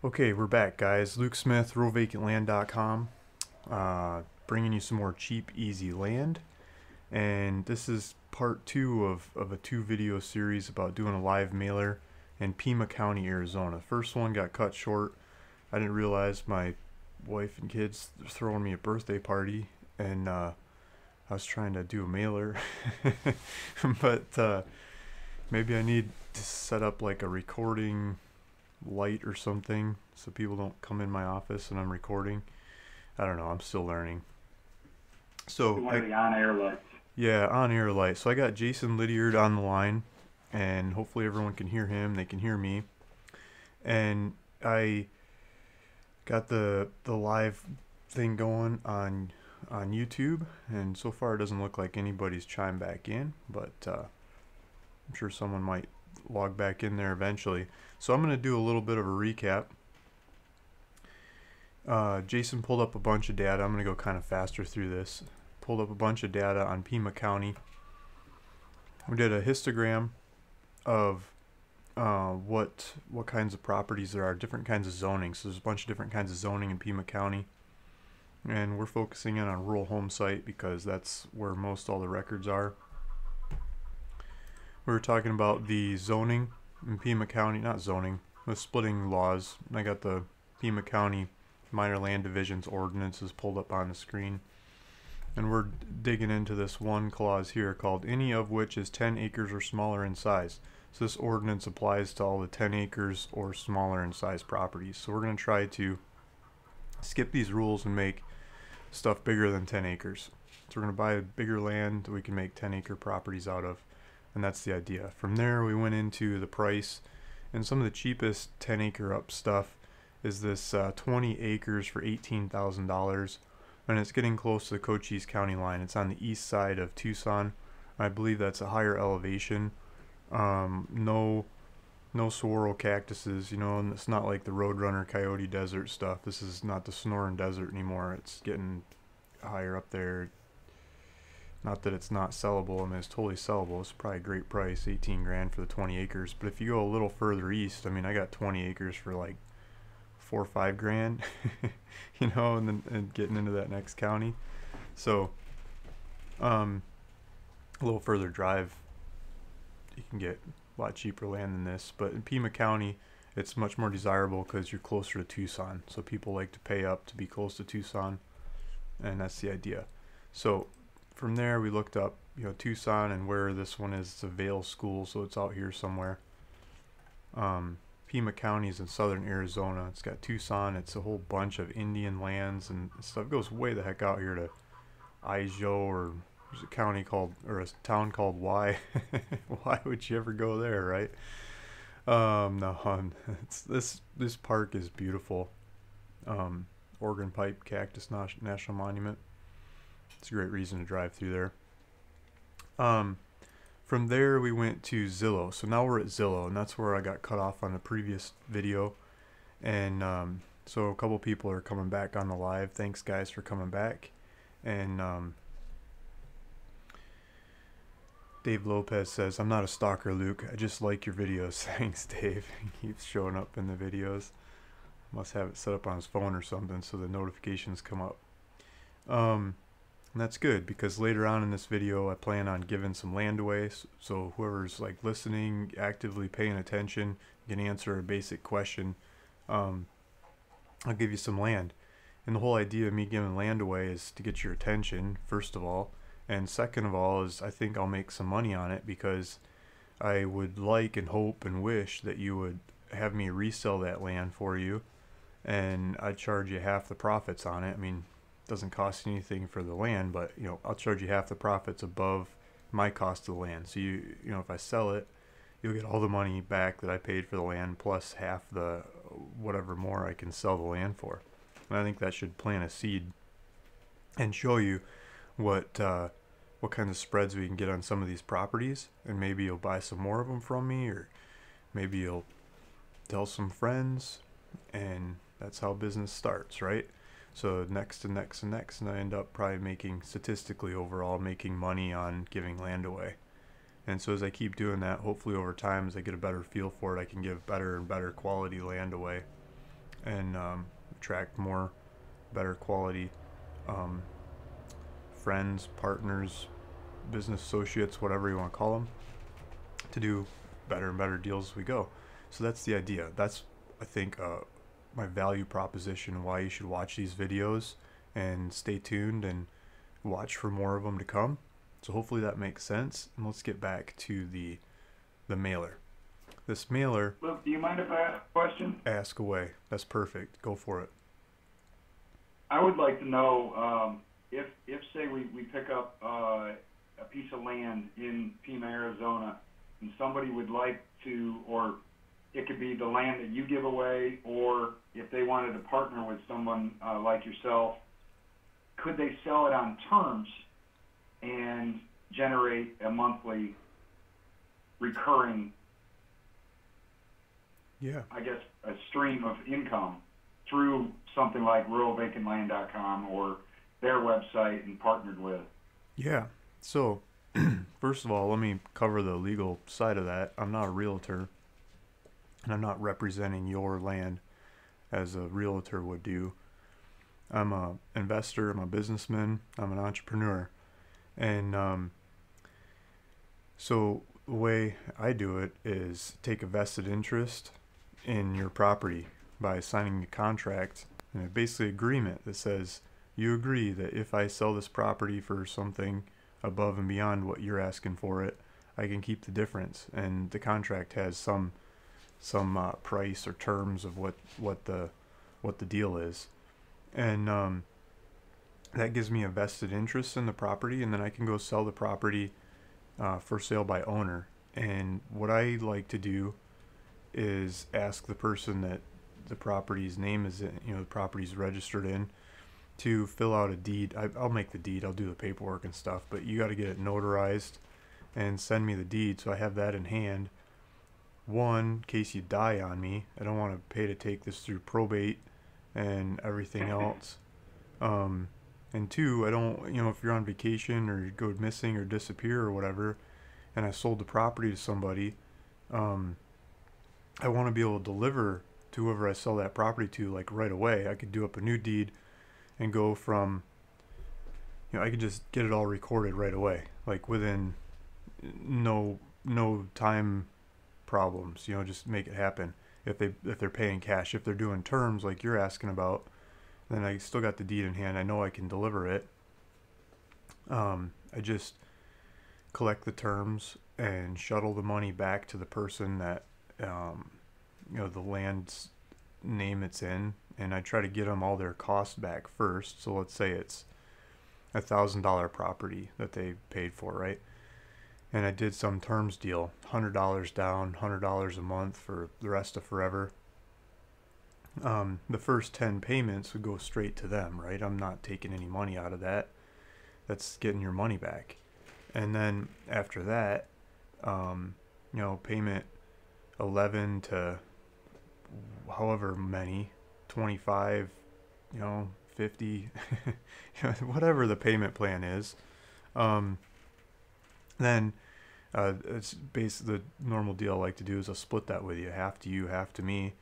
Okay, we're back, guys. Luke Smith, RuralVacantLand.com, bringing you some more cheap, easy land. And this is part two of a two-video series about doing a live mailer in Pima County, Arizona. The first one got cut short. I didn't realize my wife and kids were throwing me a birthday party, and I was trying to do a mailer. But maybe I need to set up like a recording light or something so people don't come in my office and I'm recording. I don't know, I'm still learning. So One of the on-air lights. yeah, on air light. So I got Jason Lydiard on the line, and hopefully everyone can hear him, they can hear me. And I got the live thing going on YouTube, and so far it doesn't look like anybody's chimed back in, but I'm sure someone might log back in there eventually. So I'm going to do a little bit of a recap. Jason pulled up a bunch of data. I'm going to go kind of faster through this. Pulled up a bunch of data on Pima County. We did a histogram of what kinds of properties there are, different kinds of zoning. So there's a bunch of different kinds of zoning in Pima County, and we're focusing in on rural home site because that's where most all the records are. We were talking about the zoning in Pima County, not zoning, the splitting laws. I got the Pima County Minor Land Divisions ordinances pulled up on the screen. And we're digging into this one clause here called any of which is 10 acres or smaller in size. So this ordinance applies to all the 10 acres or smaller in size properties. So we're going to try to skip these rules and make stuff bigger than 10 acres. So we're going to buy bigger land that we can make 10-acre properties out of. And that's the idea. From there we went into the price, and some of the cheapest 10-acre up stuff is this 20 acres for $18,000, and it's getting close to the Cochise County line. It's on the east side of Tucson. I believe that's a higher elevation. No saguaro cactuses, you know, and it's not like the Roadrunner Coyote Desert stuff. This is not the Sonoran Desert anymore. It's getting higher up there. Not that it's not sellable. I mean, it's totally sellable. It's probably a great price, 18 grand for the 20 acres. But if you go a little further east, I mean, I got 20 acres for like 4 or 5 grand, you know, and getting into that next county. So, a little further drive, you can get a lot cheaper land than this. But in Pima County, it's much more desirable because you're closer to Tucson. So people like to pay up to be close to Tucson, and that's the idea. So from there, we looked up, you know, Tucson and where this one is. It's a Vail school, so it's out here somewhere. Pima County is in southern Arizona. It's got Tucson. It's a whole bunch of Indian lands and stuff. It goes way the heck out here to Ijo, or there's a county called, or a town called Y. Why would you ever go there, right? No, this park is beautiful. Oregon Pipe Cactus National Monument. It's a great reason to drive through there. From there we went to Zillow. So now we're at Zillow, and that's where I got cut off on the previous video. And so a couple people are coming back on the live. Thanks guys for coming back. And Dave Lopez says, I'm not a stalker, Luke. I just like your videos. Thanks, Dave. He keeps showing up in the videos. Must have it set up on his phone or something so the notifications come up. And that's good because later on in this video I plan on giving some land away, so whoever's like listening, actively paying attention, can answer a basic question. I'll give you some land. And the whole idea of me giving land away is to get your attention, first of all, and second of all is I think I'll make some money on it because I would like and hope and wish that you would have me resell that land for you, and I'd charge you half the profits on it. I mean, doesn't cost anything for the land, but you know, I'll charge you half the profits above my cost of the land. So you know, if I sell it, you'll get all the money back that I paid for the land plus half the whatever more I can sell the land for. And I think that should plant a seed and show you what kinds of spreads we can get on some of these properties, and maybe you'll buy some more of them from me, or maybe you'll tell some friends, and that's how business starts, right? So next and next and next, and I end up probably making, statistically overall, making money on giving land away. And so as I keep doing that, hopefully over time, as I get a better feel for it, I can give better and better quality land away. and attract more better quality um, friends, partners, business associates, whatever you want to call them, to do better and better deals as we go. So that's the idea. That's, I think, my value proposition, why you should watch these videos and stay tuned and watch for more of them to come. So hopefully that makes sense. And let's get back to the mailer. This mailer. Luke, do you mind if I ask a question? Ask away. That's perfect. Go for it. I would like to know if say we pick up a piece of land in Pima, Arizona, and somebody would like to, or it could be the land that you give away, or if they wanted to partner with someone like yourself, could they sell it on terms and generate a monthly recurring, I guess, a stream of income through something like ruralvacantland.com or their website and partnered with? Yeah. So, first of all, let me cover the legal side of that. I'm not a realtor, and I'm not representing your land as a realtor would do. I'm a investor, I'm a businessman, I'm an entrepreneur. And so the way I do it is take a vested interest in your property by signing a contract, and basically agreement that says you agree that if I sell this property for something above and beyond what you're asking for it, I can keep the difference. And the contract has some price or terms of what the deal is, and that gives me a vested interest in the property, and then I can go sell the property for sale by owner. And what I like to do is ask the person that the property's name is in, the property's registered in, to fill out a deed. I'll make the deed, I'll do the paperwork and stuff, but you got to get it notarized and send me the deed so I have that in hand. One, in case you die on me, I don't want to pay to take this through probate and everything else. And two, I don't, if you're on vacation or you go missing or disappear or whatever, and I sold the property to somebody, I want to be able to deliver to whoever I sell that property to, like, right away. I could do up a new deed and go from, I could just get it all recorded right away, like within no time problems, just make it happen. If they're paying cash, if they're doing terms like you're asking about, then I still got the deed in hand. I know I can deliver it. I just collect the terms and shuttle the money back to the person that the land's name it's in, and I try to get them all their costs back first. So let's say it's $1,000 property that they paid for, right? And I did some terms deal, $100 down, $100 a month for the rest of forever. The first 10 payments would go straight to them, right? I'm not taking any money out of that. That's getting your money back. And then after that, payment 11 to however many, 25, 50, whatever the payment plan is. Then it's basically the normal deal I like to do is I'll split that with you, half to you, half to me,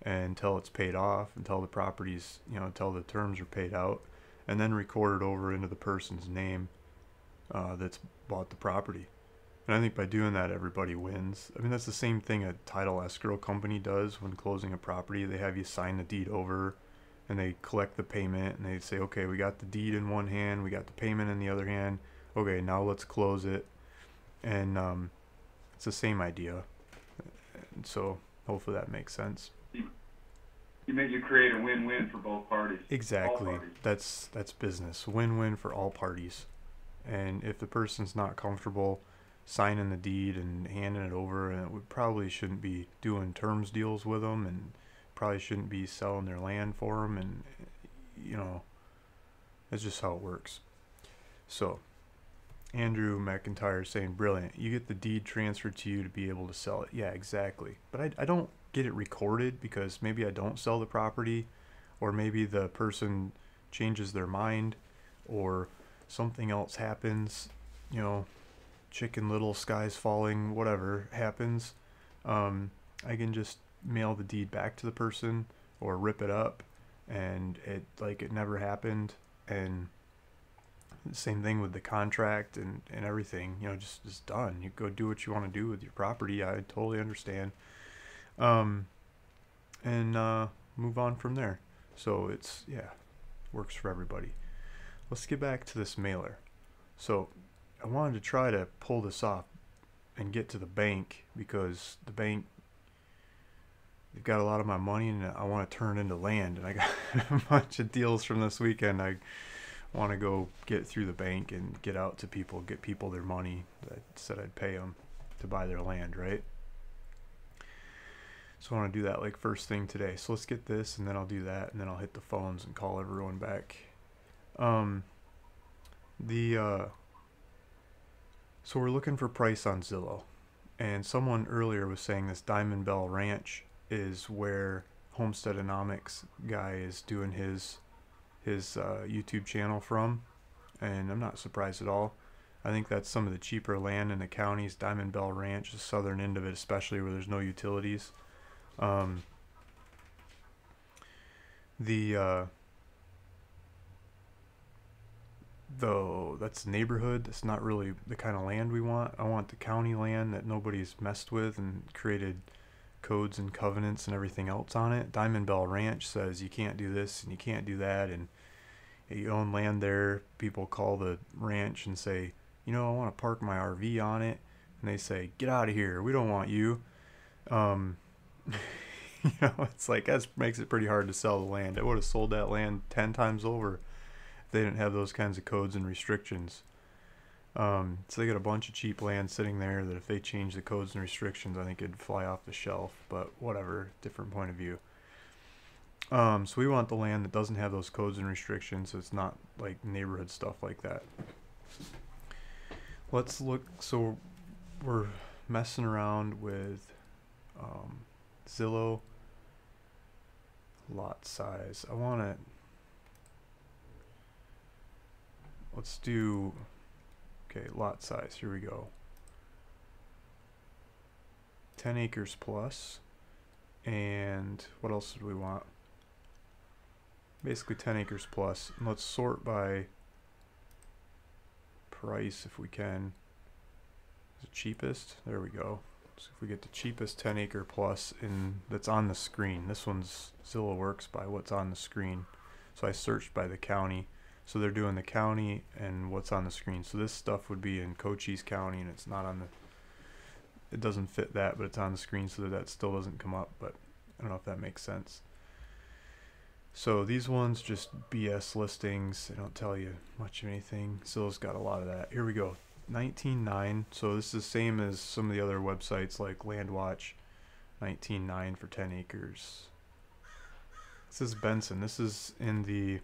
until it's paid off, until the property's, until the terms are paid out, and then record it over into the person's name that's bought the property. And I think by doing that, everybody wins. I mean, that's the same thing a title escrow company does when closing a property. They have you sign the deed over, and they collect the payment, and they say, okay, we got the deed in one hand, we got the payment in the other hand. Okay, now let's close it. And it's the same idea. And so hopefully that makes sense. You create a win-win for both parties. Exactly. That's business. Win-win for all parties. And if the person's not comfortable signing the deed and handing it over, and we probably shouldn't be doing terms deals with them, and probably shouldn't be selling their land for them, and that's just how it works. So Andrew McIntyre is saying, brilliant, you get the deed transferred to you to be able to sell it. Yeah, exactly. But I don't get it recorded because maybe I don't sell the property, or maybe the person changes their mind, or something else happens, Chicken Little, skies falling, whatever happens. I can just mail the deed back to the person, or rip it up, and it never happened. And same thing with the contract and everything, just done. You go do what you want to do with your property. I totally understand. um and move on from there. So it's, yeah, works for everybody. Let's get back to this mailer. So I wanted to try to pull this off and get to the bank, because the bank, they've got a lot of my money and I want to turn it into land, and I got a bunch of deals from this weekend. I want to go get through the bank and get out to people, get people their money that I said I'd pay them to buy their land, right? So I want to do that like first thing today. So let's get this, and then I'll do that, and then I'll hit the phones and call everyone back. So we're looking for price on Zillow, and someone earlier was saying this Diamond Bell Ranch is where Homesteadonomics guy is doing his YouTube channel from, and I'm not surprised at all. I think that's some of the cheaper land in the counties. Diamond Bell Ranch, the southern end of it, especially where there's no utilities. Though that's neighborhood, that's not really the kind of land we want. I want the county land that nobody's messed with and created codes and covenants and everything else on it. Diamond Bell Ranch says you can't do this and you can't do that, and you own land there. People call the ranch and say, I want to park my RV on it, and they say, get out of here, we don't want you. It's like, that makes it pretty hard to sell the land. I would have sold that land 10 times over if they didn't have those kinds of codes and restrictions. So they got a bunch of cheap land sitting there that if they change the codes and restrictions, I think it'd fly off the shelf, but whatever, different point of view. So we want the land that doesn't have those codes and restrictions, so it's not like neighborhood stuff like that. Let's look. So we're messing around with Zillow lot size. I want to, let's do, okay, lot size, here we go. 10 acres plus, and what else do we want? Basically 10 acres plus. And let's sort by price if we can. The cheapest, there we go. So if we get the cheapest 10 acre plus that's on the screen. This one's, Zillow works by what's on the screen. So I searched by the county. So they're doing the county and what's on the screen. So this stuff would be in Cochise County, and it's not on the, it doesn't fit that, but it's on the screen, so that still doesn't come up, but I don't know if that makes sense. So these ones just BS listings. They don't tell you much of anything. Zillow's got a lot of that. Here we go. 19.9. So this is the same as some of the other websites like LandWatch. 19.9 for 10 acres. This is Benson. This is in the,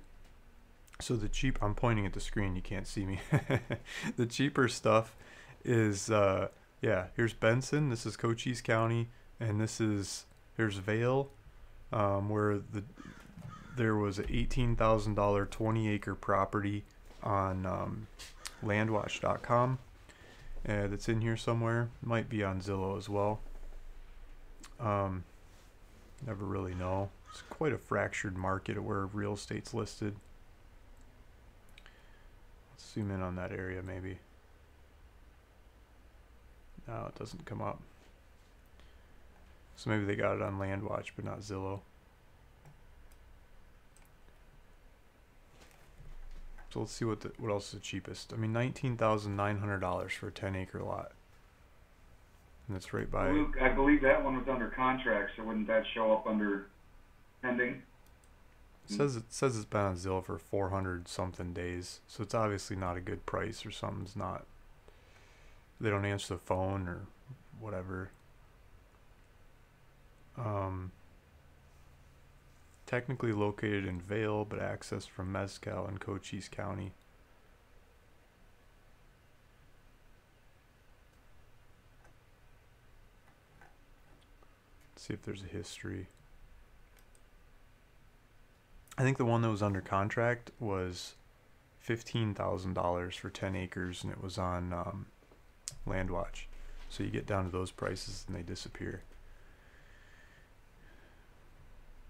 so the cheap, I'm pointing at the screen, you can't see me. The cheaper stuff is yeah, here's Benson, this is Cochise County, and here's Vale, where there was a $18,000 20 acre property on landwatch.com that's in here somewhere. Might be on Zillow as well. Never really know. It's quite a fractured market where real estate's listed. Let's zoom in on that area maybe. No, it doesn't come up. So maybe they got it on LandWatch but not Zillow. So let's see what else is the cheapest. I mean, $19,900 for a 10 acre lot. And it's right by... Luke, I believe that one was under contract, so wouldn't that show up under pending? It says it's been on Zillow for 400 something days, so it's obviously not a good price, or something's not, they don't answer the phone or whatever. Technically located in Vale, but accessed from Mezcal in Cochise County. Let's see if there's a history. I think the one that was under contract was $15,000 for 10 acres, and it was on LandWatch. So you get down to those prices and they disappear.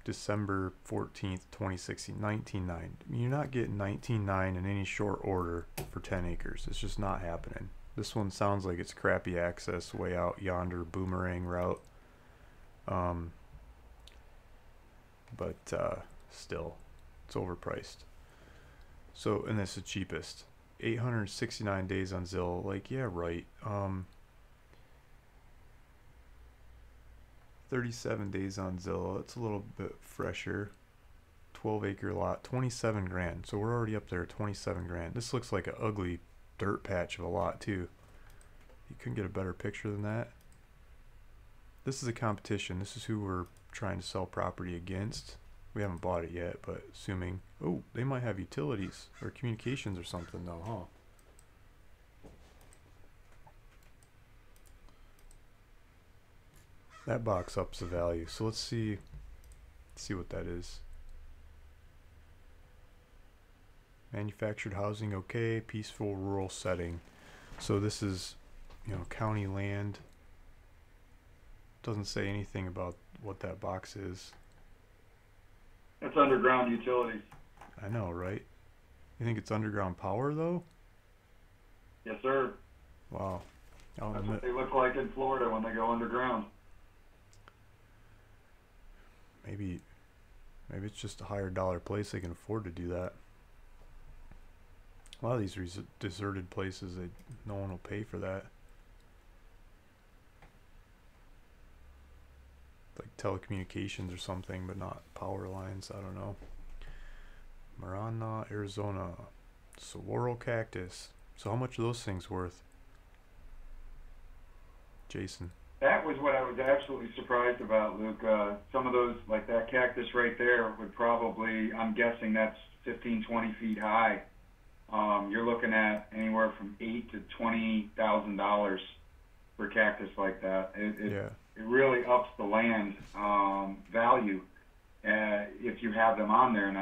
December 14th, 2016, 19.9. I mean, you're not getting 19.9 in any short order for 10 acres. It's just not happening. This one sounds like it's crappy access way out yonder boomerang route. But still, it's overpriced. So, and that's the cheapest. 869 days on Zillow. Like, yeah, right. 37 days on Zillow. It's a little bit fresher. 12-acre lot, 27 grand. So we're already up there at 27 grand. This looks like an ugly dirt patch of a lot too. You couldn't get a better picture than that. This is a competition. This is who we're trying to sell property against. We haven't bought it yet, but assuming, oh, they might have utilities or communications or something though, huh? That box ups the value. So let's see what that is. Manufactured housing, okay. Peaceful rural setting. So this is, county land. Doesn't say anything about what that box is. That's underground utilities. I know, right? You think it's underground power though? Yes, sir. Wow. That's what they look like in Florida when they go underground. Maybe it's just a higher dollar place they can afford to do that. A lot of these deserted places, no one will pay for that. Like telecommunications or something, but not power lines. I don't know. Marana, Arizona. Saguaro cactus. So how much are those things worth? Jason. That was what I was absolutely surprised about, Luke. Some of those, like that cactus right there, would probably, I'm guessing that's 15, 20 feet high. You're looking at anywhere from $8,000 to $20,000 for cactus like that. It really ups the land value if you have them on there, and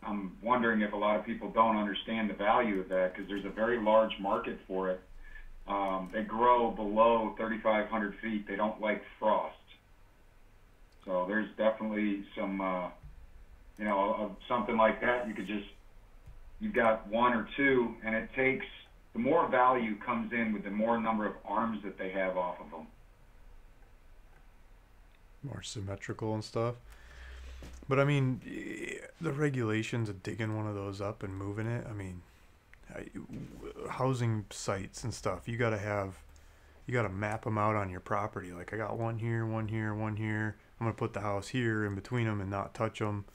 I'm wondering if a lot of people don't understand the value of that because there's a very large market for it. They grow below 3,500 feet. They don't like frost, so there's definitely some something like that. You've got one or two, and it takes, the more value comes in with the more number of arms that they have off of them. More symmetrical and stuff. But I mean, the regulations of digging one of those up and moving it, I mean, housing sites and stuff, you gotta map them out on your property. Like, I got one here, one here, one here. I'm gonna put the house here in between them and not touch them.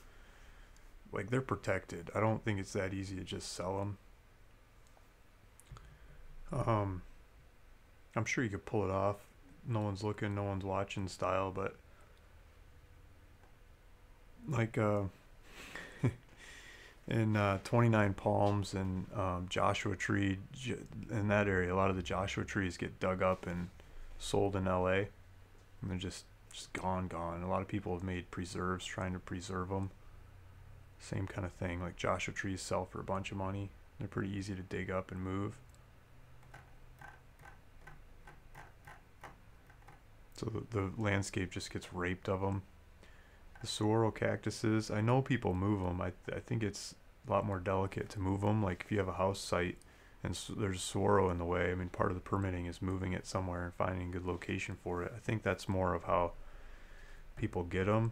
Like, they're protected. I don't think it's that easy to just sell them. I'm sure you could pull it off. No one's looking, no one's watching style, but like in 29 Palms and Joshua Tree, in that area, a lot of the Joshua trees get dug up and sold in LA, and they're just gone. A lot of people have made preserves trying to preserve them. Same kind of thing. Like, Joshua trees sell for a bunch of money. They're pretty easy to dig up and move. So the landscape just gets raped of them. The saguaro cactuses, I know people move them. I think it's a lot more delicate to move them. Like, if you have a house site and there's a saguaro in the way, I mean, part of the permitting is moving it somewhere and finding a good location for it. I think that's more of how people get them.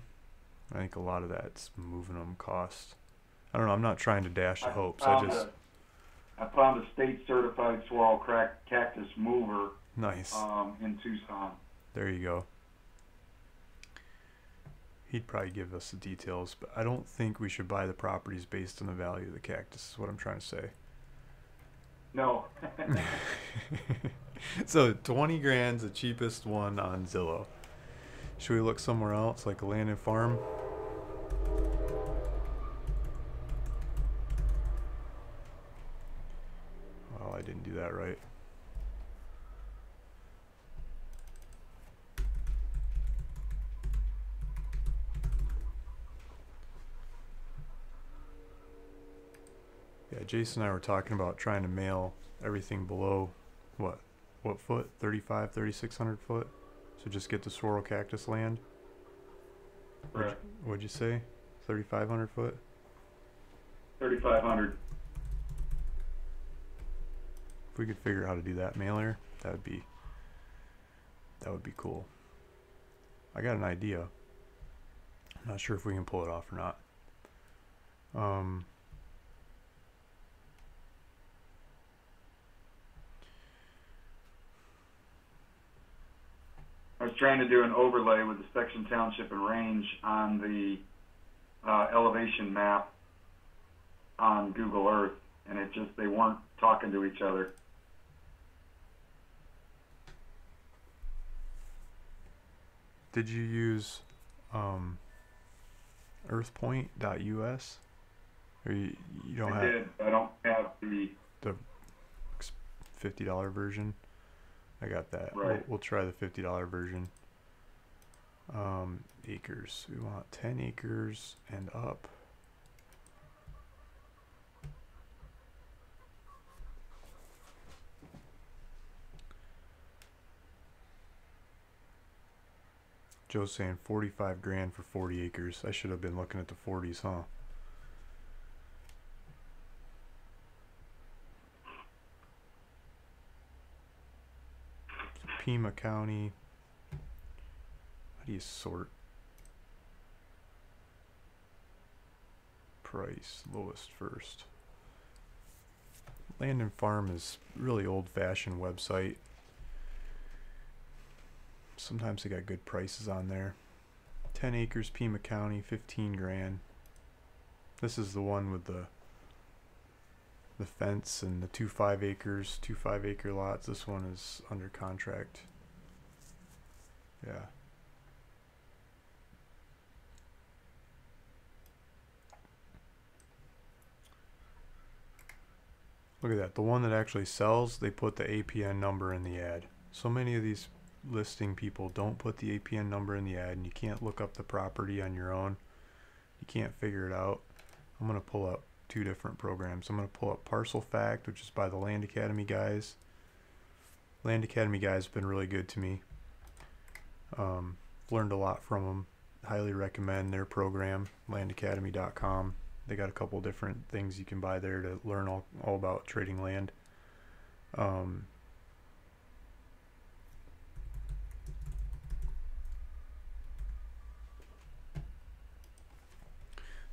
I think a lot of that's moving them cost. I don't know. I'm not trying to dash the hopes. I found a state certified saguaro cactus mover. Nice. In Tucson. There you go. He'd probably give us the details, but I don't think we should buy the properties based on the value of the cactus, is what I'm trying to say. No. So 20 grand's the cheapest one on Zillow. Should we look somewhere else, like a land and farm? Well, I didn't do that right. Yeah, Jason and I were talking about trying to mail everything below, what foot? 3,600 foot? So just get the saguaro cactus land. Correct. What'd you say? 3,500 foot? 3,500. If we could figure out how to do that mailer, that would be cool. I got an idea. I'm not sure if we can pull it off or not. I was trying to do an overlay with the section, township, and range on the elevation map on Google Earth, and they weren't talking to each other. Did you use earthpoint.us? Or you don't have? I did. I don't have the $50 version. I got that. Right. We'll try the $50 version. Acres. We want 10 acres and up. Joe's saying 45 grand for 40 acres. I should have been looking at the 40s, huh? So Pima County. How do you sort? Price, lowest first. Land and Farm is really old-fashioned website. Sometimes they got good prices on there. 10 acres, Pima County, 15 grand. This is the one with the fence and the 2 5-acres, 2 5-acre lots. This one is under contract. Yeah. Look at that. The one that actually sells, they put the APN number in the ad. So many of these listing people don't put the APN number in the ad, and you can't look up the property on your own. You can't figure it out. I'm going to pull up two different programs. I'm going to pull up Parcel Fact, which is by the Land Academy guys. Land Academy guys have been really good to me. Learned a lot from them. Highly recommend their program, landacademy.com. They got a couple different things you can buy there to learn all about trading land.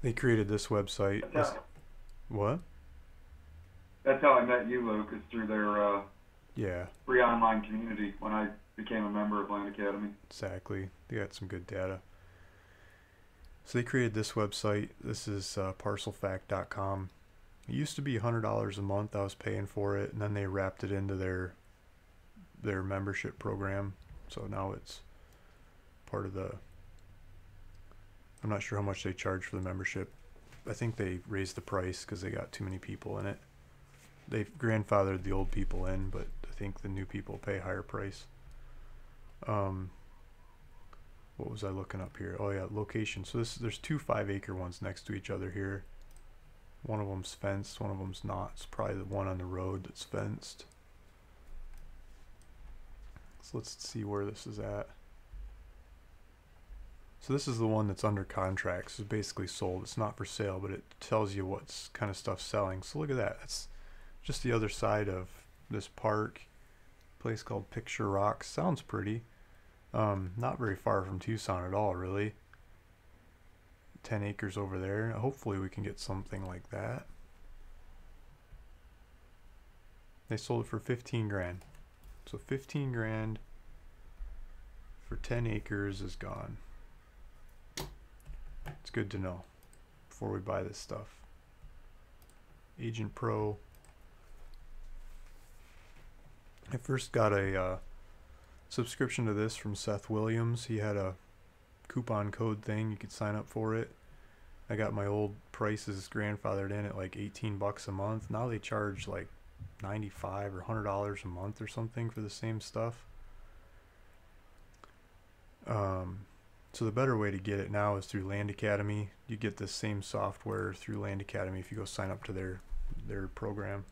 They created this website. What? That's how I met you, Luke, is through their Yeah, free online community when I became a member of Land Academy. exactly. They got some good data. So they created this website. This is parcelfact.com. It used to be $100 a month. I was paying for it, and then they wrapped it into their membership program. So now it's part of the. I'm not sure how much they charge for the membership. I think they raised the price because they got too many people in it. They've grandfathered the old people in, but I think the new people pay a higher price. What was I looking up here? Oh yeah, location. So there's 2 5-acre ones next to each other here. One of them's fenced, one of them's not. It's probably the one on the road that's fenced. So let's see where this is at. So this is the one that's under contract. So it's basically sold. It's not for sale, but it tells you what kind of stuff's selling. So look at that. That's just the other side of this park. Place called Picture Rocks. Sounds pretty. Not very far from Tucson at all, really. 10 acres over there. Hopefully we can get something like that. They sold it for 15 grand. So 15 grand for 10 acres is gone. It's good to know before we buy this stuff. Agent Pro. I first got a subscription to this from Seth Williams. He had a coupon code thing. You could sign up for it. I got my old prices grandfathered in at like 18 bucks a month. Now they charge like $95 or $100 a month or something for the same stuff. So the better way to get it now is through Land Academy. You get this same software through Land Academy if you go sign up to their program.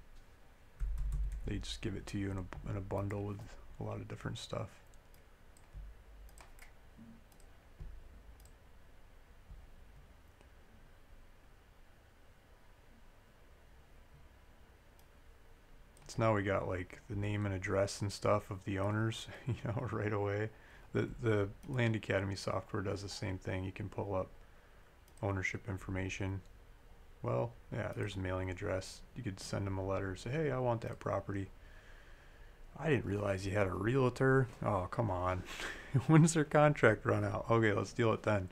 They just give it to you in a bundle with a lot of different stuff. So now we got like the name and address and stuff of the owners, right away. The Land Academy software does the same thing. You can pull up ownership information. Well, yeah, there's a mailing address. You could send them a letter, say, hey, I want that property. I didn't realize you had a realtor. Oh, come on. When's their contract run out? Okay, let's deal it then.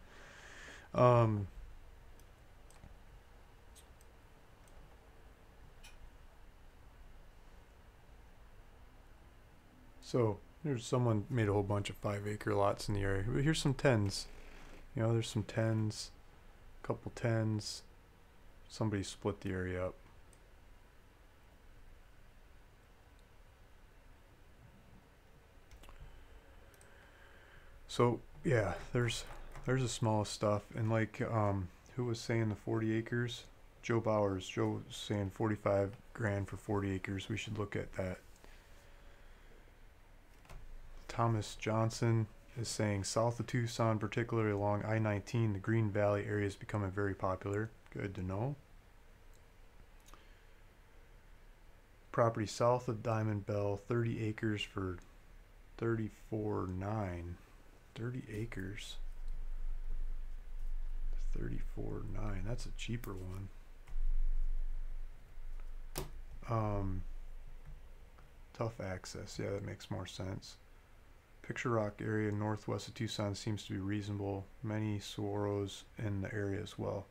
So there's someone made a whole bunch of 5-acre lots in the area. Here's some 10s. There's some 10s, couple 10s. Somebody split the area up. So yeah, there's the smallest stuff, and like who was saying the 40 acres? Joe Bowers. Joe was saying 45 grand for 40 acres. We should look at that. Thomas Johnson is saying south of Tucson, particularly along I-19, the Green Valley area is becoming very popular. Good to know. Property south of Diamond Bell, 30 acres for $34.9. 30 acres. 34.9. That's a cheaper one. Tough access. Yeah, that makes more sense. Picture Rock area northwest of Tucson seems to be reasonable. Many saguaros in the area as well.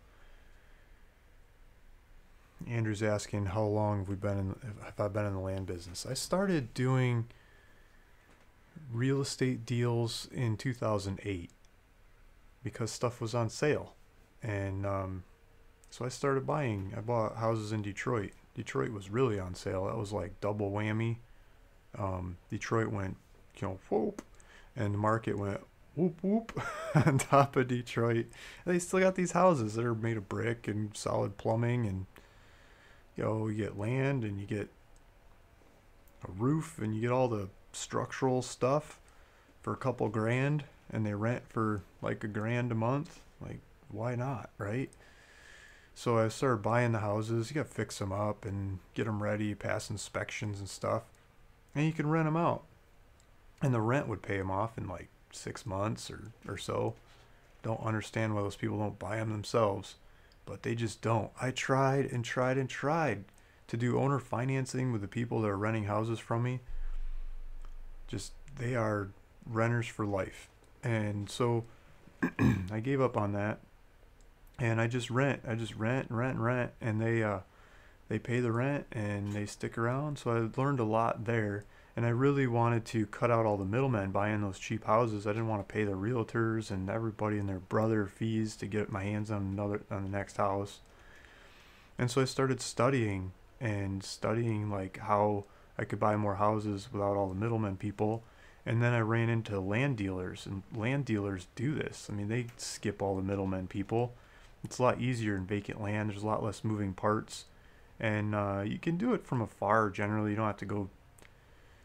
Andrew's asking how long have I been in the land business. I started doing real estate deals in 2008 because stuff was on sale, and so I started buying. I bought houses in Detroit. Detroit was really on sale. That was like double whammy. Detroit went, whoop, and the market went whoop whoop on top of Detroit. And they still got these houses that are made of brick and solid plumbing, and you get land and you get a roof and you get all the structural stuff for a couple grand, and they rent for like $1,000 a month. Like, why not, right? So I started buying the houses. You got to fix them up and get them ready, pass inspections and stuff, and you can rent them out, and the rent would pay them off in like 6 months or so. Don't understand why those people don't buy them themselves, but they just don't. I tried and tried and tried to do owner financing with the people that are renting houses from me. Just, they are renters for life. And so I gave up on that, and I just rent and rent, and they pay the rent and they stick around. So I learned a lot there, and I really wanted to cut out all the middlemen buying those cheap houses. I didn't want to pay the realtors and everybody and their brother fees to get my hands on the next house. And so I started studying like how I could buy more houses without all the middlemen people. And then I ran into land dealers, and land dealers do this. I mean, they skip all the middlemen people. It's a lot easier in vacant land. There's a lot less moving parts, and you can do it from afar. Generally, you don't have to go.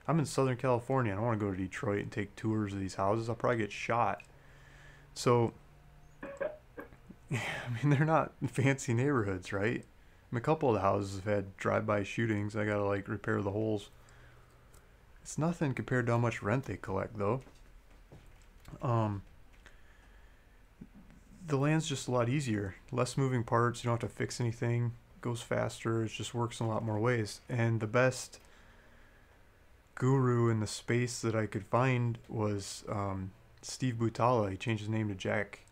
I'm in Southern California. I don't want to go to Detroit and take tours of these houses. I'll probably get shot. So, I mean, they're not fancy neighborhoods, right? I mean, a couple of the houses have had drive-by shootings. I gotta like repair the holes. It's nothing compared to how much rent they collect, though. The land's just a lot easier. Less moving parts. You don't have to fix anything. It goes faster. It just works in a lot more ways. And the best guru in the space that I could find was Steve Butala. He changed his name to Jack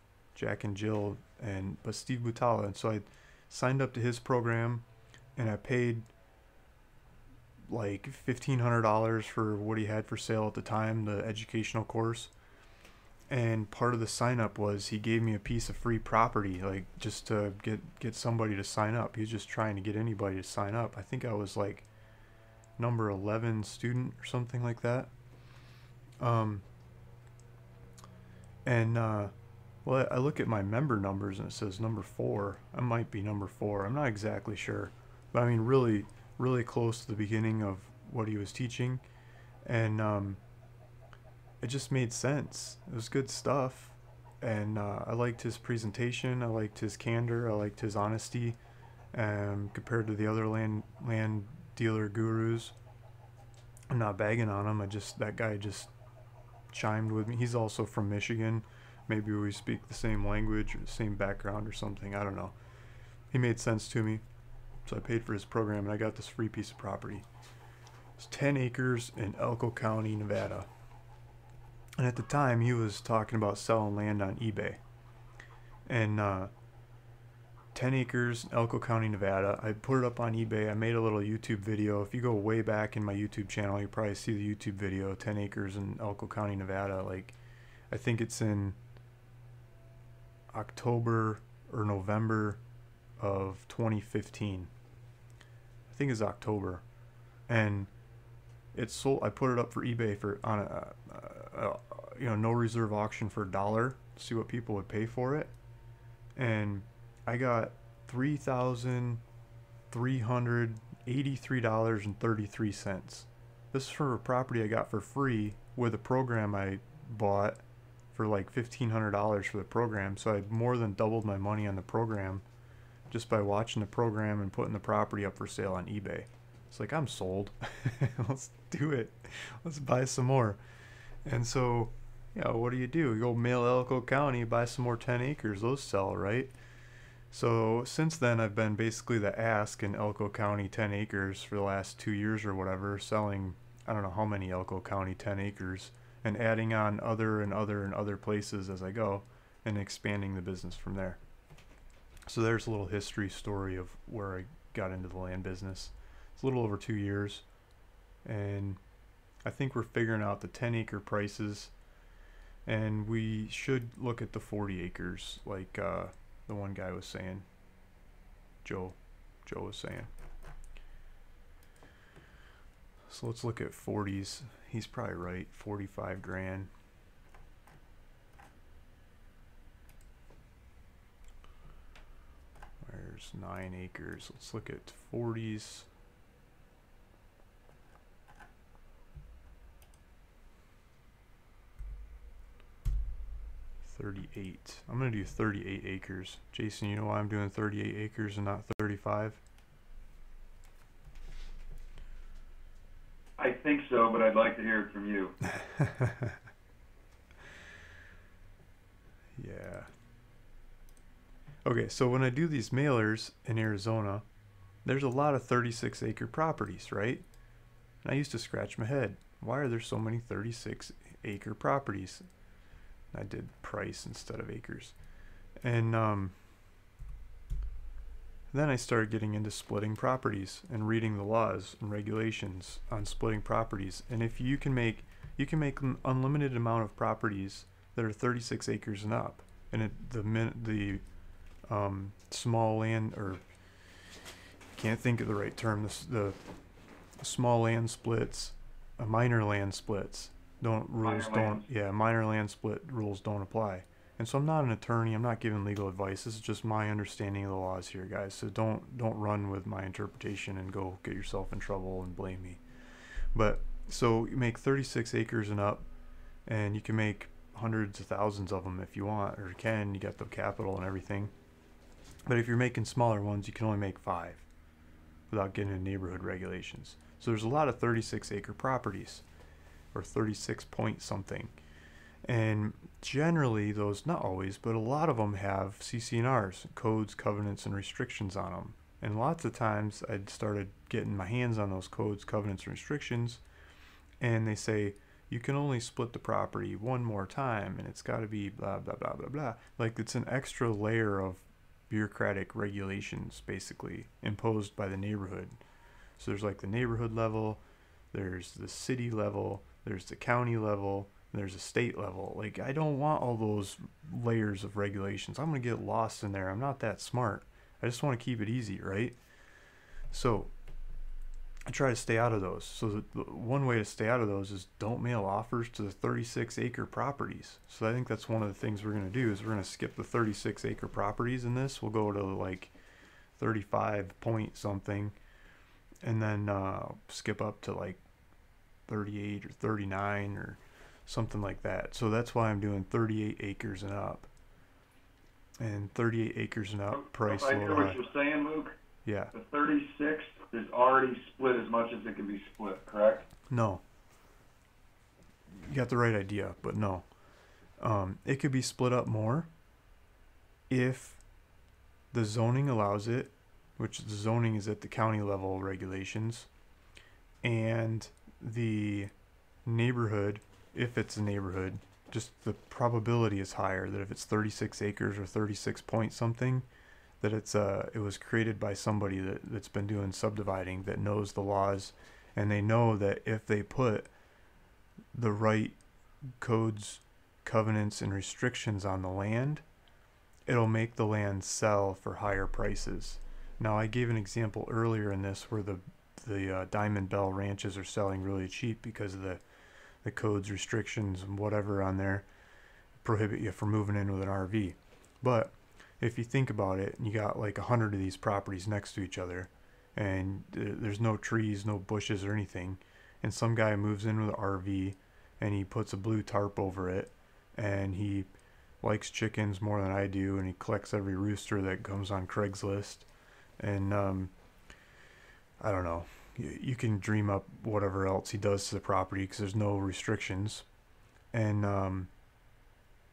and Jill, but Steve Butala. And so I signed up to his program, and I paid like $1,500 for what he had for sale at the time, the educational course. And part of the sign up was he gave me a piece of free property, like just to get somebody to sign up. He was just trying to get anybody to sign up. I think I was like number 11 student or something like that. Well, I look at my member numbers and it says number 4. I might be number 4. I'm not exactly sure, but I mean really close to the beginning of what he was teaching. And it just made sense. It was good stuff, and I liked his presentation. I liked his candor. I liked his honesty, compared to the other land dealer gurus. I'm not bagging on him. That guy just chimed with me. He's also from Michigan. Maybe we speak the same language or the same background or something. I don't know. He made sense to me. So I paid for his program and I got this free piece of property. It's 10 acres in Elko County, Nevada. And at the time, he was talking about selling land on eBay. And 10 acres, Elko County, Nevada. I put it up on eBay. I made a little YouTube video. If you go way back in my YouTube channel, you probably see the YouTube video, 10 acres in Elko County, Nevada. Like, I think it's in October or November of 2015. I think it's October. And it's sold. I put it up for eBay for on a no reserve auction for $1 to see what people would pay for it. And I got $3,383.33. This is for a property I got for free with a program I bought for like $1,500 for the program. So I more than doubled my money on the program just by watching the program and putting the property up for sale on eBay. It's like, I'm sold. Let's do it. Let's buy some more. And so, what do? You go mail Elko County, buy some more 10 acres. Those sell, right? So since then, I've been basically the ask in Elko County 10 acres for the last 2 years or whatever, selling I don't know how many Elko County 10 acres and adding on other places as I go and expanding the business from there. So there's a little history story of where I got into the land business. It's a little over 2 years, and I think we're figuring out the 10 acre prices, and we should look at the 40 acres like the one guy was saying, Joe was saying. So let's look at 40s. He's probably right, 45 grand. There's 9 acres. Let's look at 40s. 38. I'm going to do 38 acres. Jason, you know why I'm doing 38 acres and not 35? I think so, but I'd like to hear it from you. Yeah. Okay, so when I do these mailers in Arizona, there's a lot of 36 acre properties, right? And I used to scratch my head. Why are there so many 36 acre properties? I did price instead of acres. And then I started getting into splitting properties and reading the laws and regulations on splitting properties. And if you can make an unlimited amount of properties that are 36 acres and up, and the small land, or can't think of the right term, the small land splits, minor land splits minor land split rules don't apply. And so I'm not an attorney, I'm not giving legal advice. This is just my understanding of the laws here, guys. So don't run with my interpretation and go get yourself in trouble and blame me. But so you make 36 acres and up, and you can make hundreds of thousands of them if you want, or you got the capital and everything. But if you're making smaller ones, you can only make 5 without getting into neighborhood regulations. So there's a lot of 36 acre properties, or 36 point something. And generally those, not always, but a lot of them have CC&Rs, codes, covenants, and restrictions on them. And lots of times I'd started getting my hands on those codes, covenants, and restrictions, and they say, you can only split the property one more time, and it's got to be blah, blah, blah, blah, blah. Like, it's an extra layer of bureaucratic regulations, basically, imposed by the neighborhood. So there's like the neighborhood level, there's the city level, there's the county level, there's a state level. Like, I don't want all those layers of regulations. I'm going to get lost in there. I'm not that smart. I just want to keep it easy, right? So I try to stay out of those. So the one way to stay out of those is don't mail offers to the 36 acre properties. So I think that's one of the things we're going to do, is we're going to skip the 36 acre properties in this. We'll go to like 35 point something, and then skip up to like 38 or 39 or something like that. So that's why I'm doing 38 acres and up. And 38 acres and up price. I hear what you're saying, Luke. Yeah. The 36th is already split as much as it can be split, correct? No. You got the right idea, but no. It could be split up more if the zoning allows it, which the zoning is at the county level regulations, and the neighborhood, if it's a neighborhood, just the probability is higher that if it's 36 acres or 36 point something, that it was created by somebody that's been doing subdividing, that knows the laws, and they know that if they put the right codes, covenants, and restrictions on the land, it'll make the land sell for higher prices. Now, I gave an example earlier in this where the Diamond Bell ranches are selling really cheap because of the codes, restrictions, and whatever on there prohibit you from moving in with an RV. But if you think about it, you got like 100 of these properties next to each other, and there's no trees, no bushes or anything, and some guy moves in with an RV and he puts a blue tarp over it, and he likes chickens more than I do, and he collects every rooster that comes on Craigslist, and I don't know. You can dream up whatever else he does to the property because there's no restrictions, and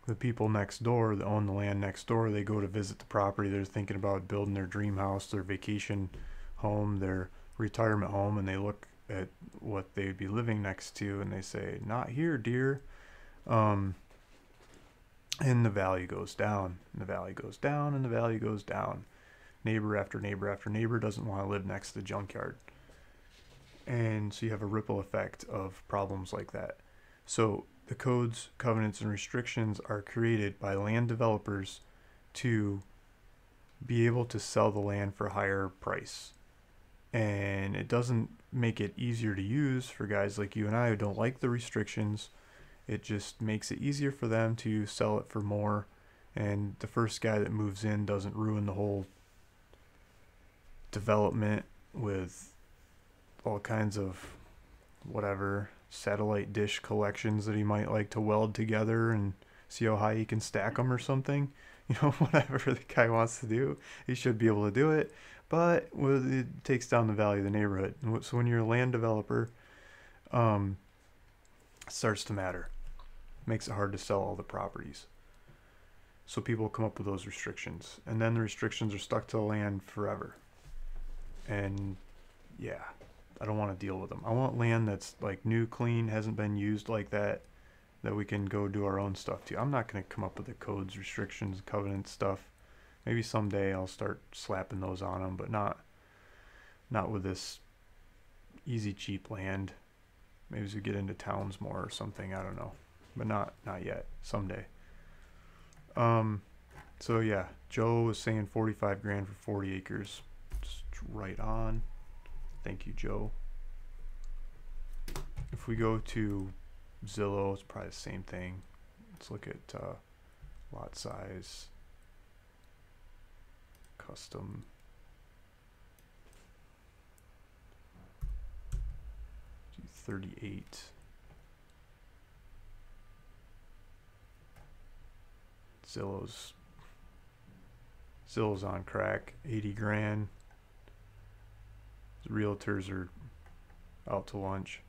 the people next door that own the land next door, they go to visit the property. They're thinking about building their dream house, their vacation home, their retirement home, and they look at what they'd be living next to and they say, "Not here, dear." Um, and the value goes down, and the value goes down, and the value goes down. Neighbor after neighbor after neighbor doesn't want to live next to the junkyard. And so you have a ripple effect of problems like that. So the codes, covenants, and restrictions are created by land developers to be able to sell the land for a higher price. And it doesn't make it easier to use for guys like you and I who don't like the restrictions. It just makes it easier for them to sell it for more. And the first guy that moves in doesn't ruin the whole development with all kinds of whatever satellite dish collections that he might like to weld together and see how high he can stack them or something. You know, whatever the guy wants to do, he should be able to do it. But it takes down the value of the neighborhood. So when you're a land developer, it starts to matter. Makes it hard to sell all the properties. So people come up with those restrictions, and then the restrictions are stuck to the land forever. And yeah, I don't want to deal with them. I want land that's like new, clean, hasn't been used like that we can go do our own stuff to. I'm not going to come up with the codes, restrictions, covenants stuff. Maybe someday I'll start slapping those on them, but not with this easy, cheap land. Maybe as we get into towns more or something, I don't know. But not yet. Someday. So yeah, Joe was saying 45 grand for 40 acres. Just right on. Thank you, Joe. If we go to Zillow, it's probably the same thing. Let's look at lot size, custom. 38. Zillow's on crack. 80 grand. The realtors are out to lunch.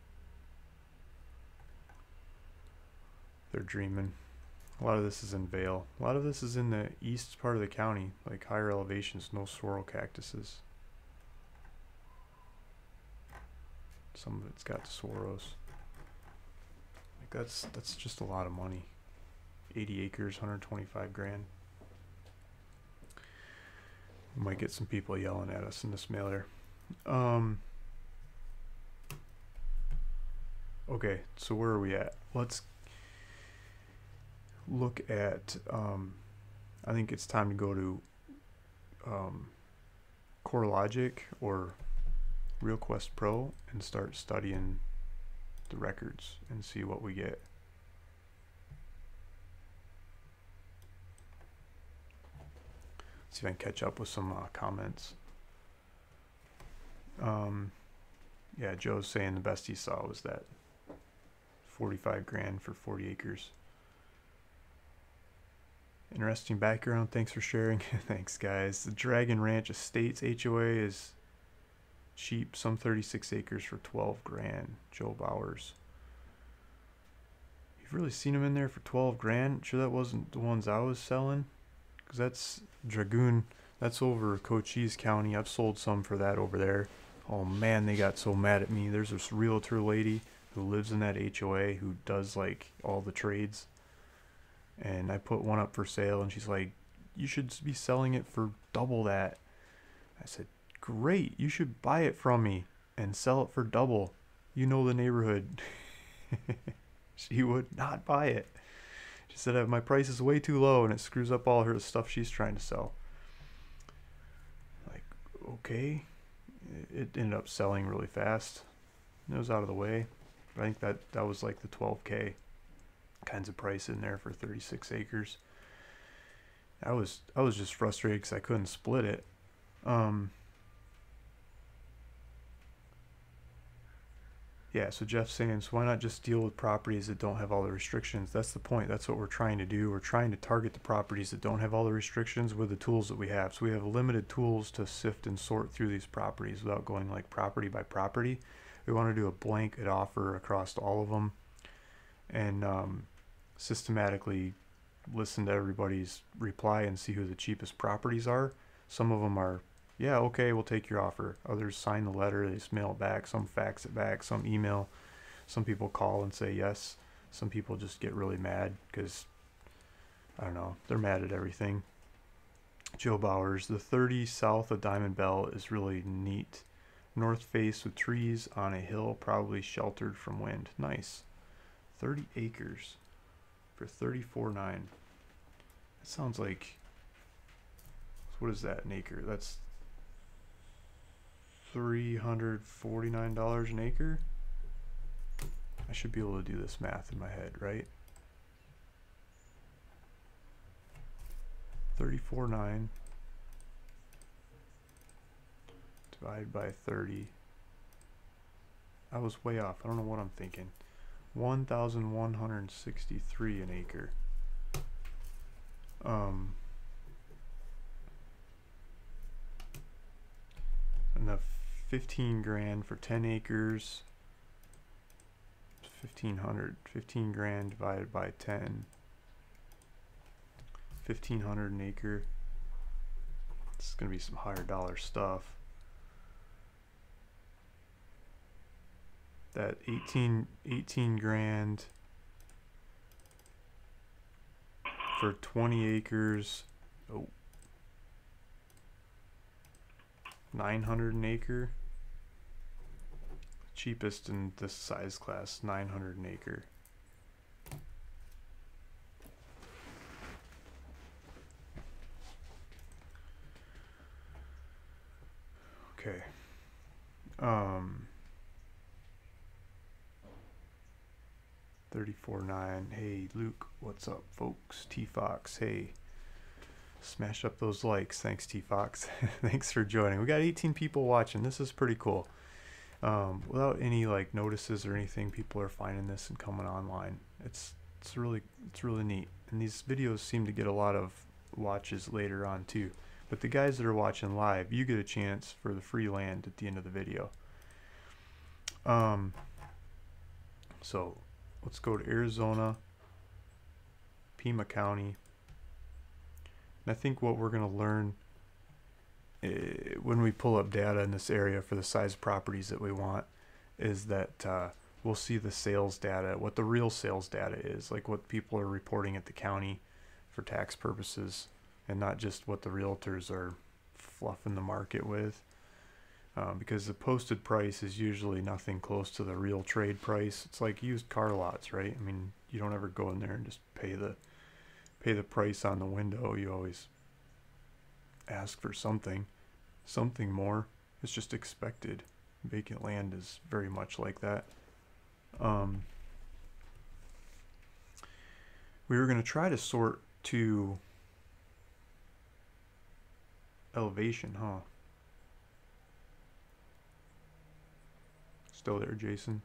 They're dreaming. A lot of this is in Vale. A lot of this is in the east part of the county, like higher elevations, no swirl cactuses. Some of it's got saguaros. Like that's just a lot of money. 80 acres, 125 grand. We might get some people yelling at us in this mailer. Okay, so where are we at? Let's look at, I think it's time to go to CoreLogic or RealQuest Pro and start studying the records and see what we get. See if I can catch up with some comments. Yeah, Joe's saying the best he saw was that 45 grand for 40 acres. Interesting background. Thanks for sharing. Thanks, guys. The Dragon Ranch Estates HOA is cheap. Some 36 acres for 12 grand. Joe Bowers. You've really seen them in there for 12 grand? Sure that wasn't the ones I was selling? Because that's Dragoon. That's over Cochise County. I've sold some for that over there. Oh man, they got so mad at me. There's this realtor lady who lives in that HOA who does like all the trades. And I put one up for sale and she's like, you should be selling it for double that. I said, great, you should buy it from me and sell it for double. You know the neighborhood. She would not buy it. She said my price is way too low and it screws up all her stuff she's trying to sell. Like, okay. It ended up selling really fast. It was out of the way. I think that was like the 12K kinds of price in there for 36 acres. I was just frustrated because I couldn't split it. Yeah, so Jeff's saying, so why not just deal with properties that don't have all the restrictions? That's the point. That's what we're trying to do. We're trying to target the properties that don't have all the restrictions with the tools that we have. So we have limited tools to sift and sort through these properties without going like property by property. We want to do a blanket offer across all of them and systematically listen to everybody's reply and see who the cheapest properties are. Some of them are, yeah, okay, we'll take your offer. Others sign the letter, they just mail it back. Some fax it back, some email. Some people call and say yes. Some people just get really mad because, I don't know, they're mad at everything. Joe Bowers, the 30 south of Diamond Bell is really neat. North face with trees on a hill, probably sheltered from wind. Nice. 30 acres for $34.9. That sounds like, what is that an acre? That's $349 an acre. I should be able to do this math in my head, right? 34.9 divided by 30. I was way off. I don't know what I'm thinking. 1,163 an acre. And the 15 grand for 10 acres. 15 grand divided by 10. 1,500 an acre. This is gonna be some higher dollar stuff. That 18 grand for 20 acres. Oh, 900 an acre. Cheapest in this size class, 900 an acre. Okay. 34.9. Hey Luke, what's up, folks? T Fox, hey. Smash up those likes. Thanks, T Fox. Thanks for joining. We got 18 people watching. This is pretty cool. Without any like notices or anything, people are finding this and coming online. It's really neat. And these videos seem to get a lot of watches later on too. But the guys that are watching live, you get a chance for the free land at the end of the video. So let's go to Arizona, Pima County. And I think what we're going to learn when we pull up data in this area for the size of properties that we want is that we'll see the sales data, what the real sales data is, like what people are reporting at the county for tax purposes, and not just what the realtors are fluffing the market with. Because the posted price is usually nothing close to the real trade price. It's like used car lots, right? I mean, you don't ever go in there and just pay the price on the window. You always ask for something more. It's just expected. Vacant land is very much like that. We were going to try to sort to elevation, huh? Still there, Jason?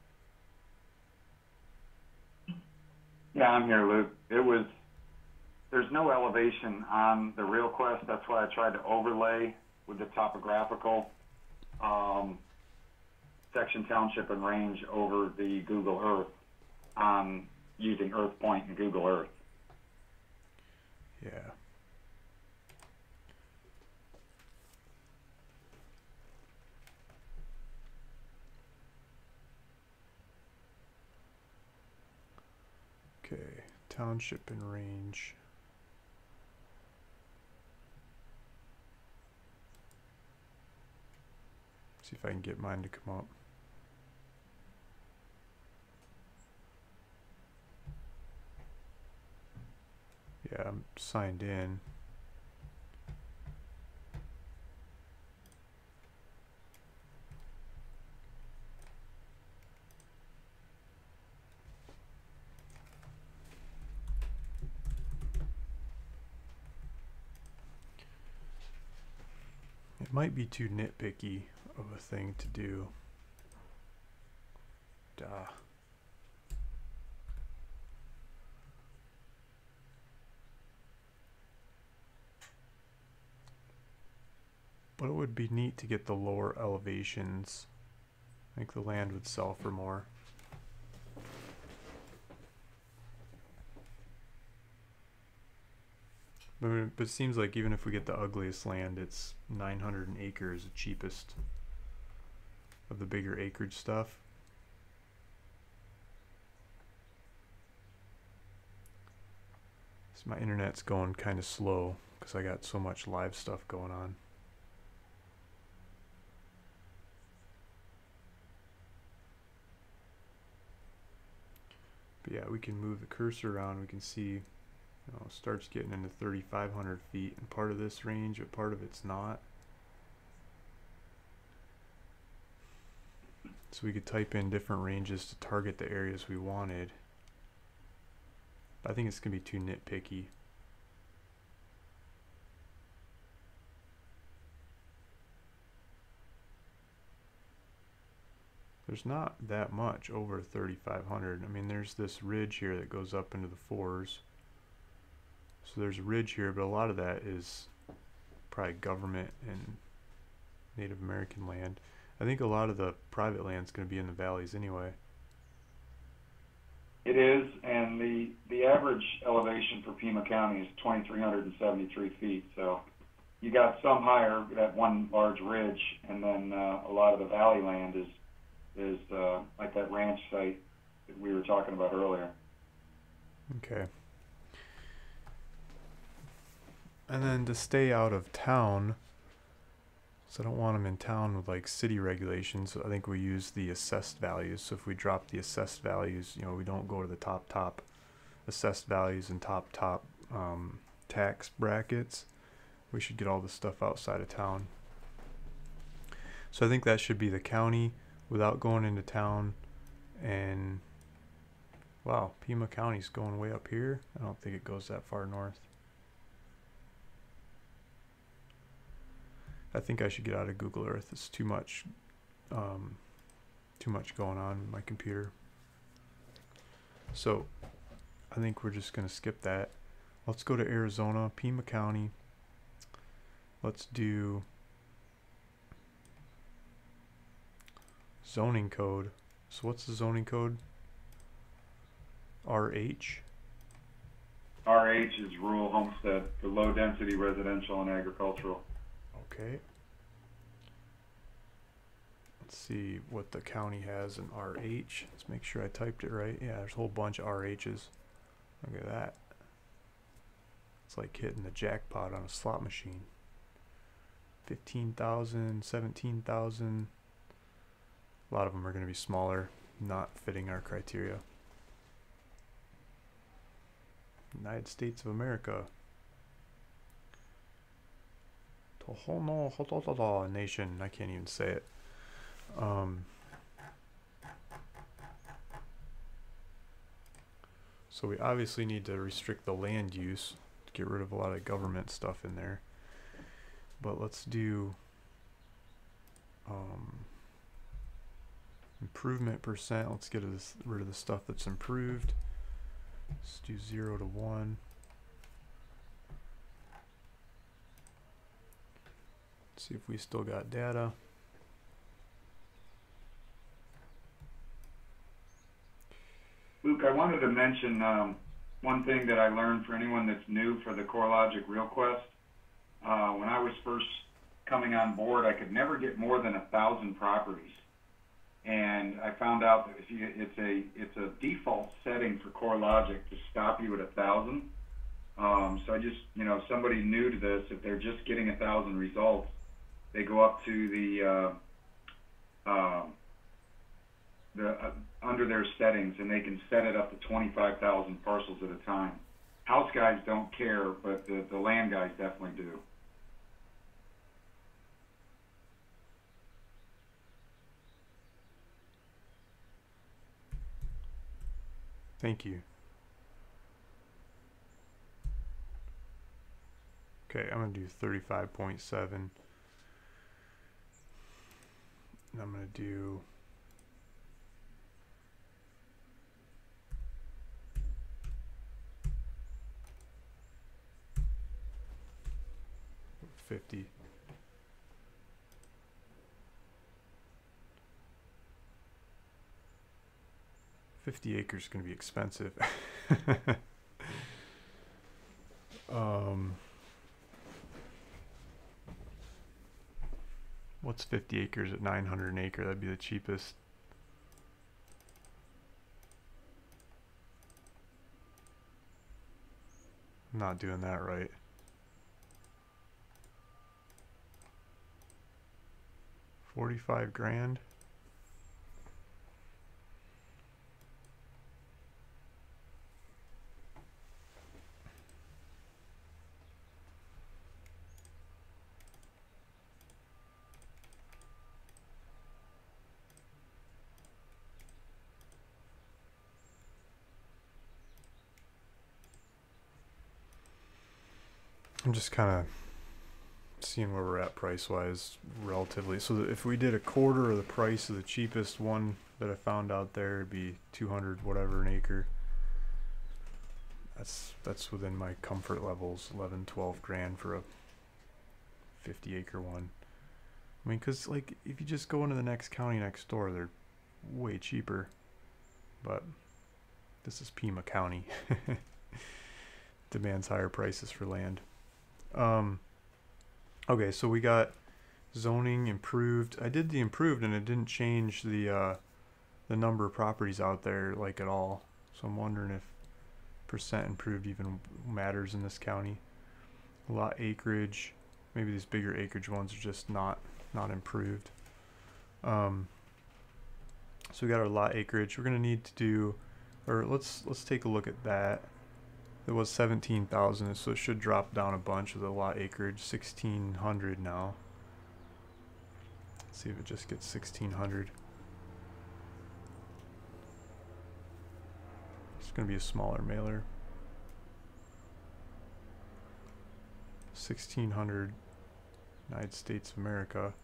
Yeah, I'm here, Luke. It was there's no elevation on the RealQuest. That's why I tried to overlay with the topographical section, township, and range over the Google Earth on using EarthPoint and Google Earth. Yeah. Okay, township and range. See if I can get mine to come up. Yeah, I'm signed in. It might be too nitpicky of a thing to do. Duh. But it would be neat to get the lower elevations. I think the land would sell for more. But it seems like even if we get the ugliest land, it's 900 an acre is the cheapest of the bigger acreage stuff. So my internet's going kind of slow because I got so much live stuff going on. But yeah, we can move the cursor around. We can see, you know, it starts getting into 3,500 feet, and part of this range, but part of it's not. So we could type in different ranges to target the areas we wanted. But I think it's gonna be too nitpicky. There's not that much over 3,500. I mean, there's this ridge here that goes up into the fours. So there's a ridge here, but a lot of that is probably government and Native American land. I think a lot of the private land's going to be in the valleys anyway. It is, and the average elevation for Pima County is 2,373 feet. So you got some higher, that one large ridge, and then a lot of the valley land is like that ranch site that we were talking about earlier. Okay. And then to stay out of town, so I don't want them in town with like city regulations, so I think we use the assessed values. So if we drop the assessed values, you know, we don't go to the top assessed values and top tax brackets, we should get all the stuff outside of town. So I think that should be the county without going into town. And wow, Pima County's going way up here. I don't think it goes that far north. I think I should get out of Google Earth. It's too much going on with my computer. So I think we're just going to skip that. Let's go to Arizona, Pima County. Let's do zoning code. So what's the zoning code? RH? RH is rural homestead for low density residential and agricultural. Okay. Let's see what the county has in RH. Let's make sure I typed it right. Yeah, there's a whole bunch of RHs. Look at that. It's like hitting the jackpot on a slot machine. 15,000, 17,000. A lot of them are going to be smaller, not fitting our criteria. United States of America. Tohono Nation. I can't even say it. So we obviously need to restrict the land use to get rid of a lot of government stuff in there. But let's do improvement percent. Let's get rid of the stuff that's improved. Let's do 0 to 1. See if we still got data. Luke, I wanted to mention one thing that I learned for anyone that's new for the CoreLogic RealQuest. When I was first coming on board, I could never get more than 1,000 properties. And I found out that it's a default setting for CoreLogic to stop you at 1,000. So I just, if somebody new to this, if they're just getting 1,000 results, they go up to the under their settings, and they can set it up to 25,000 parcels at a time. House guys don't care, but the land guys definitely do. Thank you. Okay, I'm going to do 35.7. And I'm going to do 50. $50 acres is going to be expensive. What's 50 acres at 900 an acre? That'd be the cheapest. I'm not doing that right. $45,000. I'm just kind of seeing where we're at price-wise relatively. So if we did a quarter of the price of the cheapest one that I found out there, it'd be 200 whatever an acre. That's within my comfort levels. 11-12 grand for a 50 acre one. I mean, because like if you just go into the next county next door, they're way cheaper. But this is Pima County. Demands higher prices for land. Okay, so we got zoning improved. I did the improved and it didn't change the number of properties out there like at all. So I'm wondering if percent improved even matters in this county. Lot acreage, maybe these bigger acreage ones are just not improved. So we got our lot acreage. We're gonna need to do, or let's take a look at that. It was 17,000, so it should drop down a bunch of the lot acreage. 1,600 now. Let's see if it just gets 1,600. It's going to be a smaller mailer. 1,600, United States of America.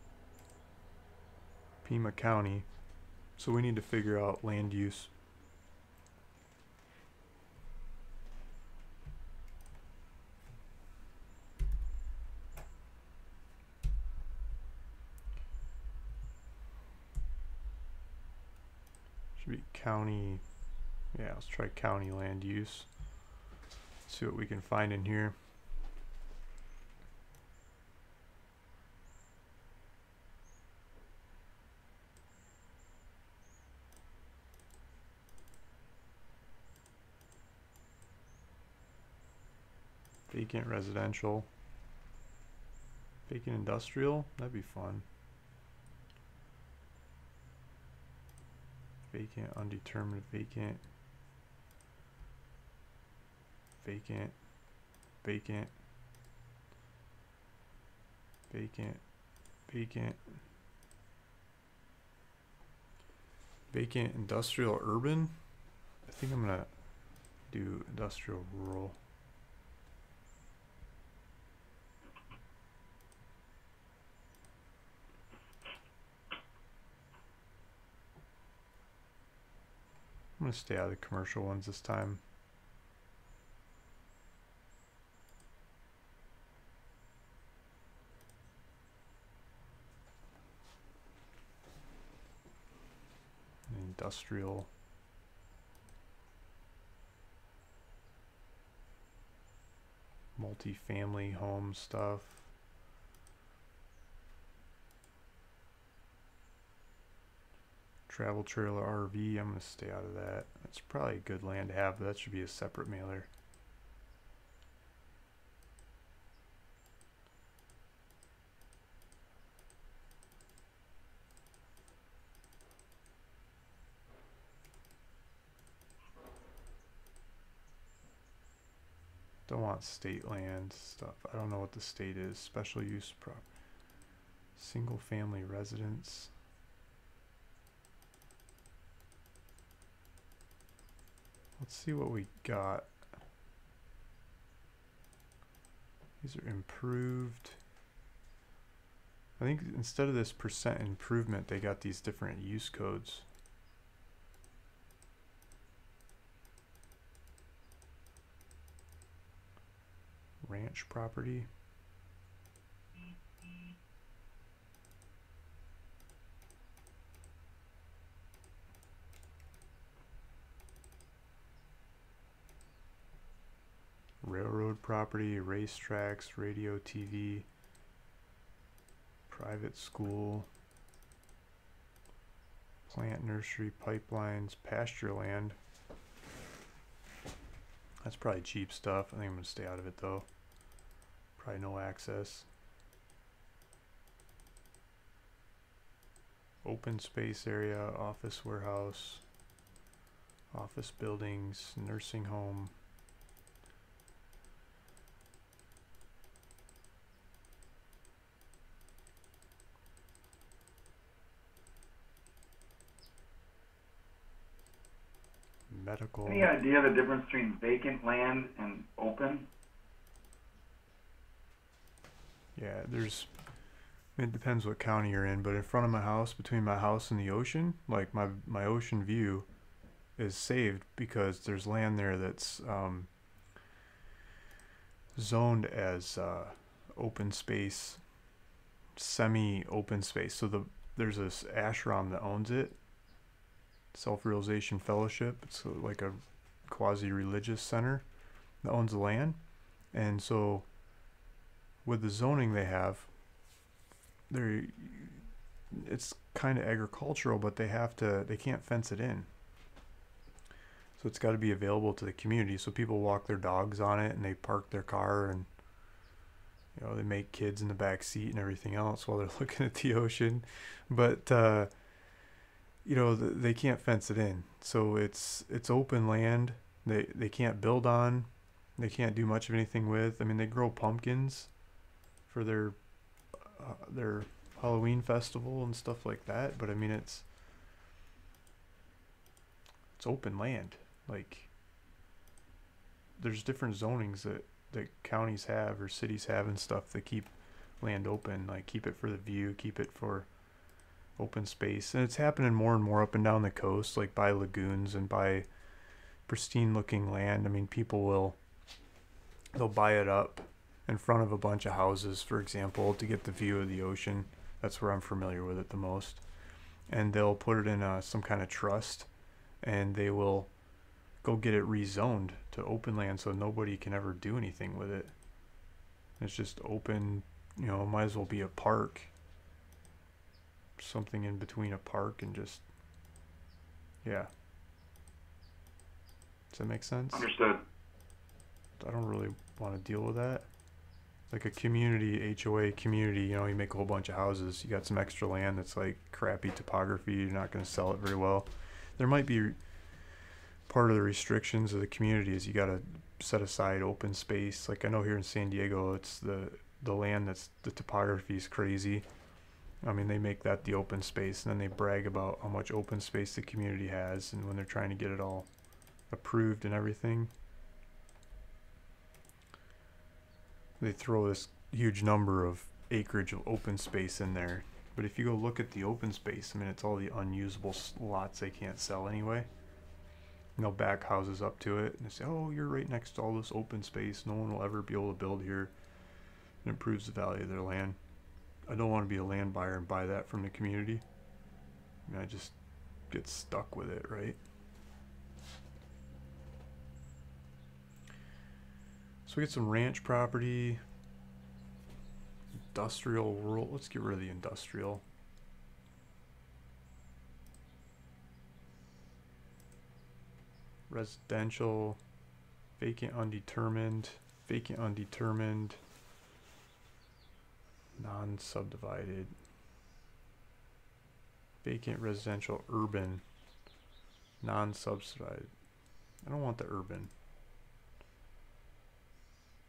Pima County. So we need to figure out land use. Should be county. Yeah, let's try county land use. See what we can find in here. Vacant residential. Vacant industrial? That'd be fun. Vacant, undetermined, vacant. Vacant. Vacant. Vacant. Vacant. Vacant industrial urban? I think I'm gonna do industrial rural. I'm going to stay out of the commercial ones this time. industrial. Multi-family home stuff. Travel trailer RV, I'm going to stay out of that. That's probably good land to have, but that should be a separate mailer. Don't want state land stuff. I don't know what the state is. Special use single family residence. Let's see what we got. These are improved. I think instead of this percent improvement, they got these different use codes. Ranch property. Railroad property, racetracks, radio, TV, private school, plant nursery, pipelines, pasture land. That's probably cheap stuff. I think I'm going to stay out of it though. Probably no access. Open space area, office warehouse, office buildings, nursing home. Medical. Any idea the difference between vacant land and open? Yeah, it depends what county you're in, but in front of my house, between my house and the ocean, like my ocean view is saved because there's land there that's zoned as open space, semi-open space. So there's this ashram that owns it, Self-Realization Fellowship. It's like a quasi-religious center that owns the land, and so with the zoning they have, it's kind of agricultural, but they can't fence it in. So it's got to be available to the community. So people walk their dogs on it, and they park their car, and they make kids in the back seat and everything else while they're looking at the ocean. But they can't fence it in. So it's open land. They can't build on. They can't do much of anything with. I mean, they grow pumpkins for their Halloween festival and stuff like that, but I mean it's open land. Like, there's different zonings that counties have or cities have and stuff that keep land open, like keep it for the view, keep it for open space. And it's happening more and more up and down the coast, like by lagoons and by pristine looking land. I mean, they'll buy it up in front of a bunch of houses, for example, to get the view of the ocean. That's where I'm familiar with it the most. And they'll put it in some kind of trust, and they will go get it rezoned to open land so nobody can ever do anything with it. It's just open, might as well be a park. Something in between a park and just, yeah. Does that make sense? Understood. I don't really want to deal with that. Like a community, HOA community, you make a whole bunch of houses. You got some extra land that's like crappy topography. You're not going to sell it very well. There might be part of the restrictions of the community is you got to set aside open space. Like I know here in San Diego, it's the land that's the topography is crazy. I mean, they make that the open space, and then they brag about how much open space the community has, and when they're trying to get it all approved and everything, they throw this huge number of acreage of open space in there. But if you go look at the open space, I mean, it's all the unusable lots they can't sell anyway. And they'll back houses up to it, and they say, oh, you're right next to all this open space. No one will ever be able to build here. It improves the value of their land. I don't want to be a land buyer and buy that from the community. I mean, get stuck with it, right? So we get some ranch property, industrial, rural. Let's get rid of the industrial. Residential, vacant undetermined, vacant undetermined, non-subdivided, vacant residential urban, non-subsidized. I don't want the urban.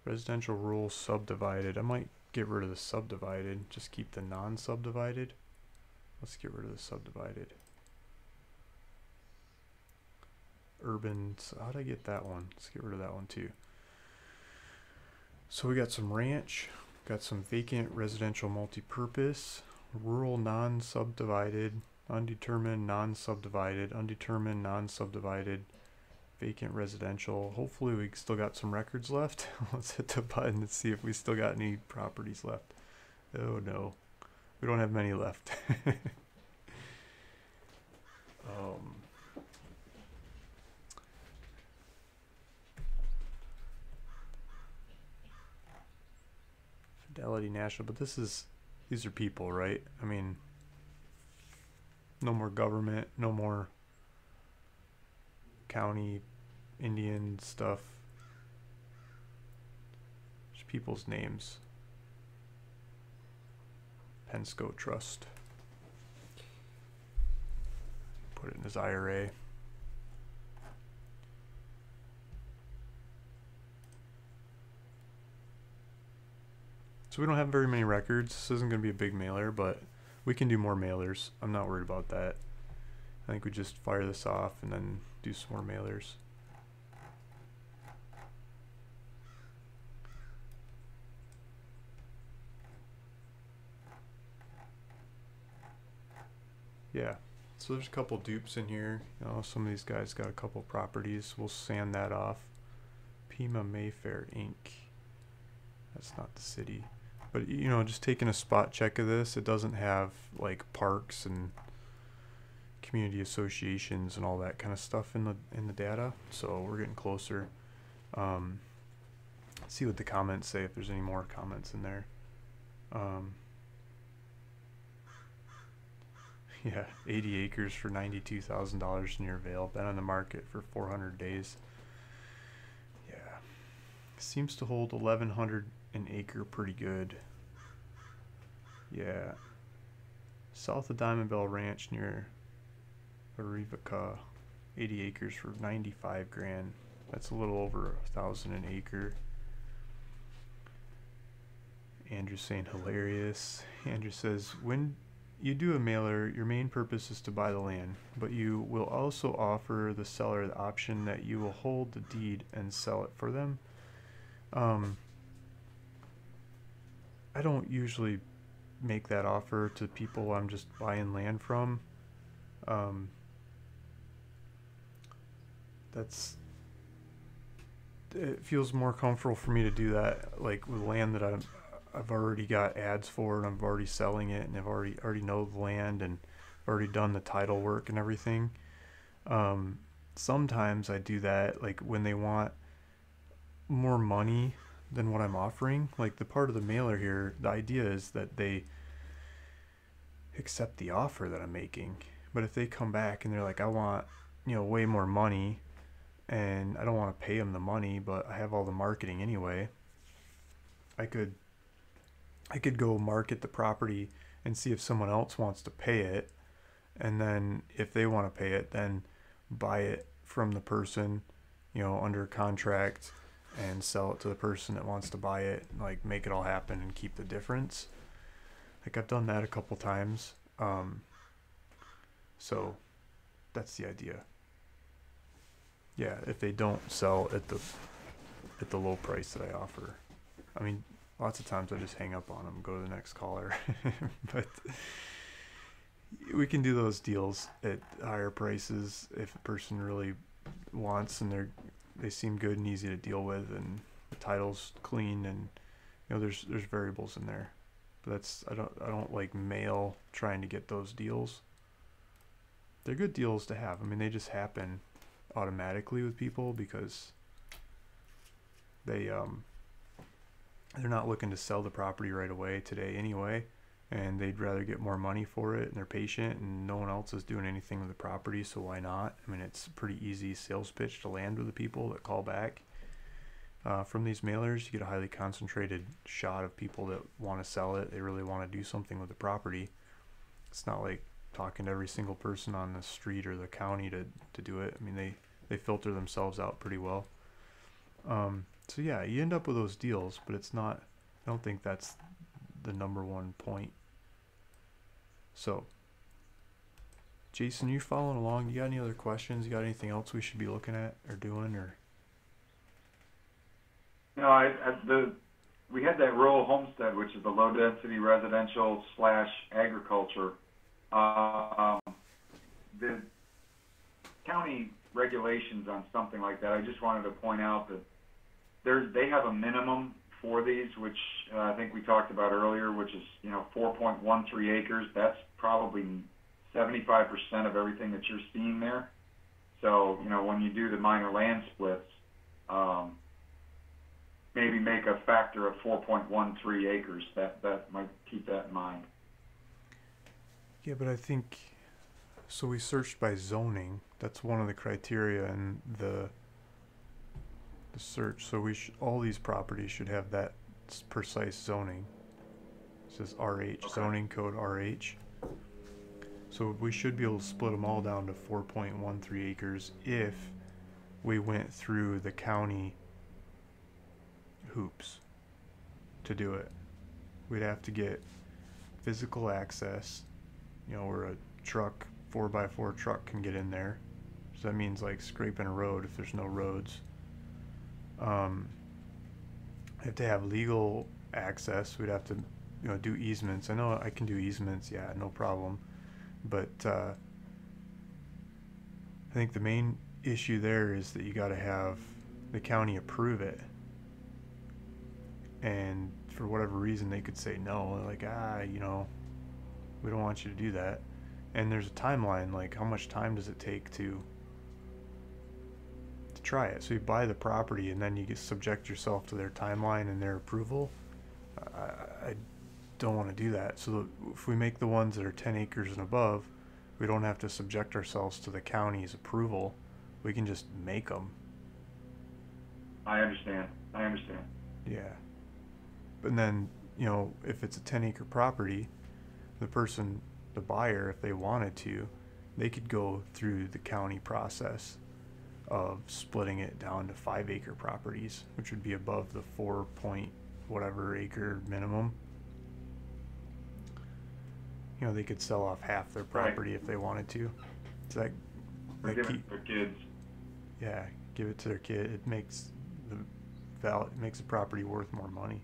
Residential rural subdivided. I might get rid of the subdivided, just keep the non-subdivided. Let's get rid of the subdivided. Urban, so how'd I get that one? Let's get rid of that one too. So we got some ranch, got some vacant residential multi-purpose, rural non-subdivided, undetermined non-subdivided, undetermined non-subdivided, vacant residential. Hopefully we still got some records left. Let's hit the button and see if we still got any properties left. Oh no, we don't have many left. Fidelity National, but these are people, right? I mean, no more government, no more county Indian stuff. Just people's names. Pensco Trust. Put it in his IRA. So we don't have very many records. This isn't going to be a big mailer, but we can do more mailers. I'm not worried about that. I think we just fire this off and then do some more mailers. Yeah, so there's a couple dupes in here. You know, some of these guys got a couple properties. We'll sand that off. Pima Mayfair Inc. That's not the city. But you know, just taking a spot check of this, it doesn't have like parks and community associations and all that kind of stuff in the data. So we're getting closer. See what the comments say, if there's any more comments in there. Yeah, 80 acres for $92,000 near Vale. Been on the market for 400 days. Yeah, seems to hold 1,100 an acre pretty good. Yeah, south of Diamond Bell Ranch near Arivaca, 80 acres for 95 grand. That's a little over 1,000 an acre. Andrew saying hilarious. Andrew says, when you do a mailer, your main purpose is to buy the land, but you will also offer the seller the option that you will hold the deed and sell it for them. I don't usually make that offer to people I'm just buying land from. It feels more comfortable for me to do that, like with land that I've already got ads for and I'm already selling it, and I've already know the land and already done the title work and everything. Sometimes I do that like when they want more money than what I'm offering. Like the part of the mailer here, the idea is that they accept the offer that I'm making. But if they come back and they're like, I want, you know, way more money, and I don't want to pay them the money, but I have all the marketing anyway, I could go market the property and see if someone else wants to pay it, and then if they want to pay it, then buy it from the person, you know, under contract, and sell it to the person that wants to buy it, like make it all happen and keep the difference. Like I've done that a couple times. So that's the idea. Yeah, if they don't sell at the low price that I offer. I mean, lots of times I just hang up on them, go to the next caller. But we can do those deals at higher prices if a person really wants and they seem good and easy to deal with, and the title's clean, and you know there's variables in there. But I don't like mail trying to get those deals. they're good deals to have. I mean, they just happen automatically with people because they're not looking to sell the property right away today anyway, and they'd rather get more money for it, and they're patient, and no one else is doing anything with the property, so why not? I mean, it's a pretty easy sales pitch to land with the people that call back. From these mailers, you get a highly concentrated shot of people that want to sell it. They really want to do something with the property. It's not like talking to every single person on the street or the county to do it. I mean, they filter themselves out pretty well. So yeah, you end up with those deals, but it's not, I don't think that's the number one point. So, Jason, you following along? You got any other questions? You got anything else we should be looking at or doing, or? We had that rural homestead, which is the low density residential / agriculture. The county regulations on something like that, I just wanted to point out that they have a minimum for these, which I think we talked about earlier, which is 4.13 acres. That's probably 75% of everything that you're seeing there. So when you do the minor land splits, maybe make a factor of 4.13 acres. That might keep that in mind. Yeah, but I think, so we searched by zoning. That's one of the criteria in the search. So all these properties should have that precise zoning. It says RH, okay. Zoning code RH. So we should be able to split them all down to 4.13 acres if we went through the county hoops to do it. We'd have to get physical access, where a truck, 4x4 truck can get in there. So that means like scraping a road if there's no roads. Have to have legal access. We'd have to, do easements. I know I can do easements, yeah, no problem. But I think the main issue there is that you got to have the county approve it. And for whatever reason, they could say no. They're like, we don't want you to do that. And there's a timeline, like how much time does it take to try it? So you buy the property and then you get subject yourself to their timeline and their approval. I don't want to do that. So if we make the ones that are 10 acres and above, we don't have to subject ourselves to the county's approval. We can just make them. I understand. Yeah. And then, if it's a 10-acre property, the buyer, if they wanted to, they could go through the county process of splitting it down to 5-acre properties, which would be above the 4 point whatever acre minimum. They could sell off half their property, right, if they wanted to. So give it to their kids. Yeah, give it to their kid. It makes the property worth more money.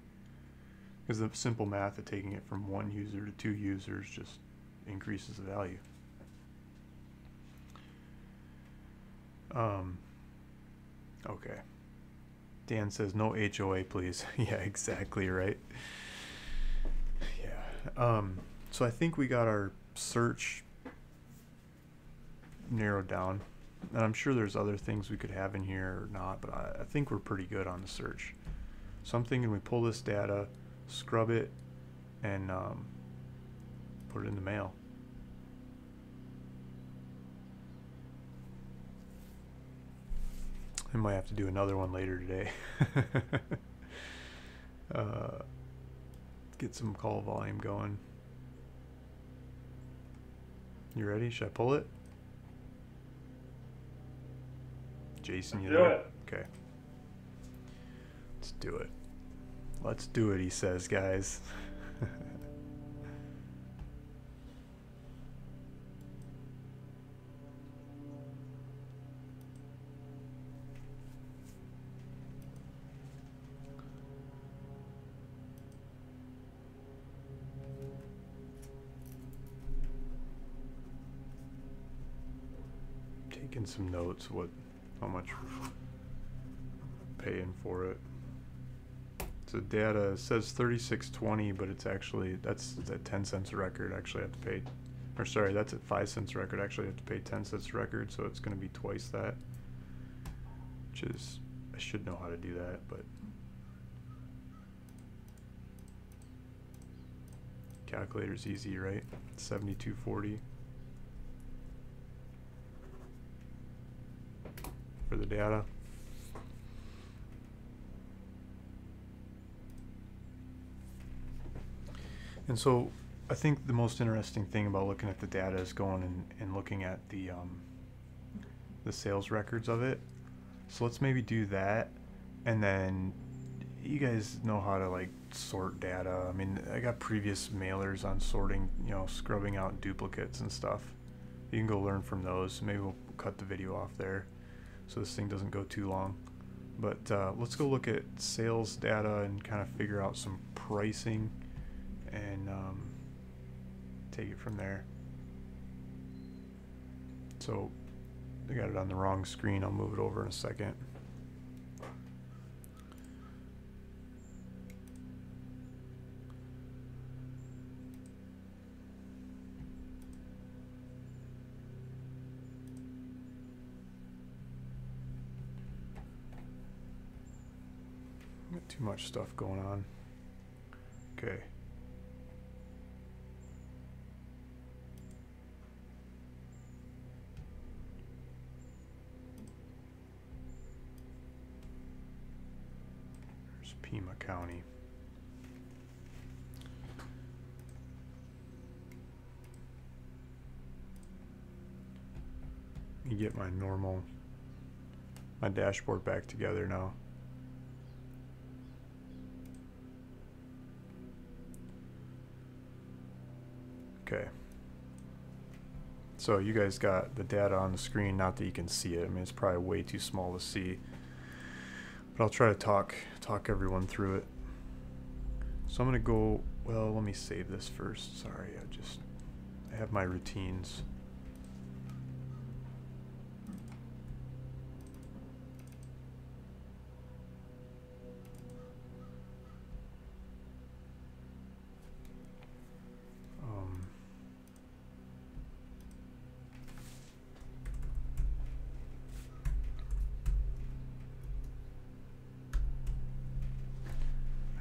Because the simple math of taking it from 1 user to 2 users just increases the value. Okay. Dan says no HOA, please. Yeah, exactly right. Yeah. So I think we got our search narrowed down. And I'm sure there's other things we could have in here or not, but I think we're pretty good on the search. So I'm thinking we pull this data, scrub it, and put it in the mail. I might have to do another one later today. Get some call volume going. You ready? Should I pull it? Jason, you there? Okay. Let's do it. Let's do it, he says, guys. Taking some notes, how much we're paying for it. So data says $36.20, but it's actually, that's at 10 cents a record. Actually, I have to pay Or sorry, that's at 5 cents a record. Actually, I have to pay 10 cents a record, so it's going to be twice that. Which is, I should know how to do that, but calculator's easy, right? 7240 for the data. And so I think the most interesting thing about looking at the data is going and looking at the sales records of it. So let's maybe do that, and then you guys know how to like sort data. I mean, I got previous mailers on sorting, you know, scrubbing out duplicates and stuff. You can go learn from those. Maybe we'll cut the video off there so this thing doesn't go too long. But let's go look at sales data and kind of figure out some pricing and take it from there. So I got it on the wrong screen. I'll move it over in a second. Got too much stuff going on. Okay. There's Pima County. You get my dashboard back together now. Okay. So you guys got the data on the screen, not that you can see it. I mean, it's probably way too small to see. But I'll try to talk everyone through it. So I'm going to go, well, let me save this first. Sorry, I have my routines.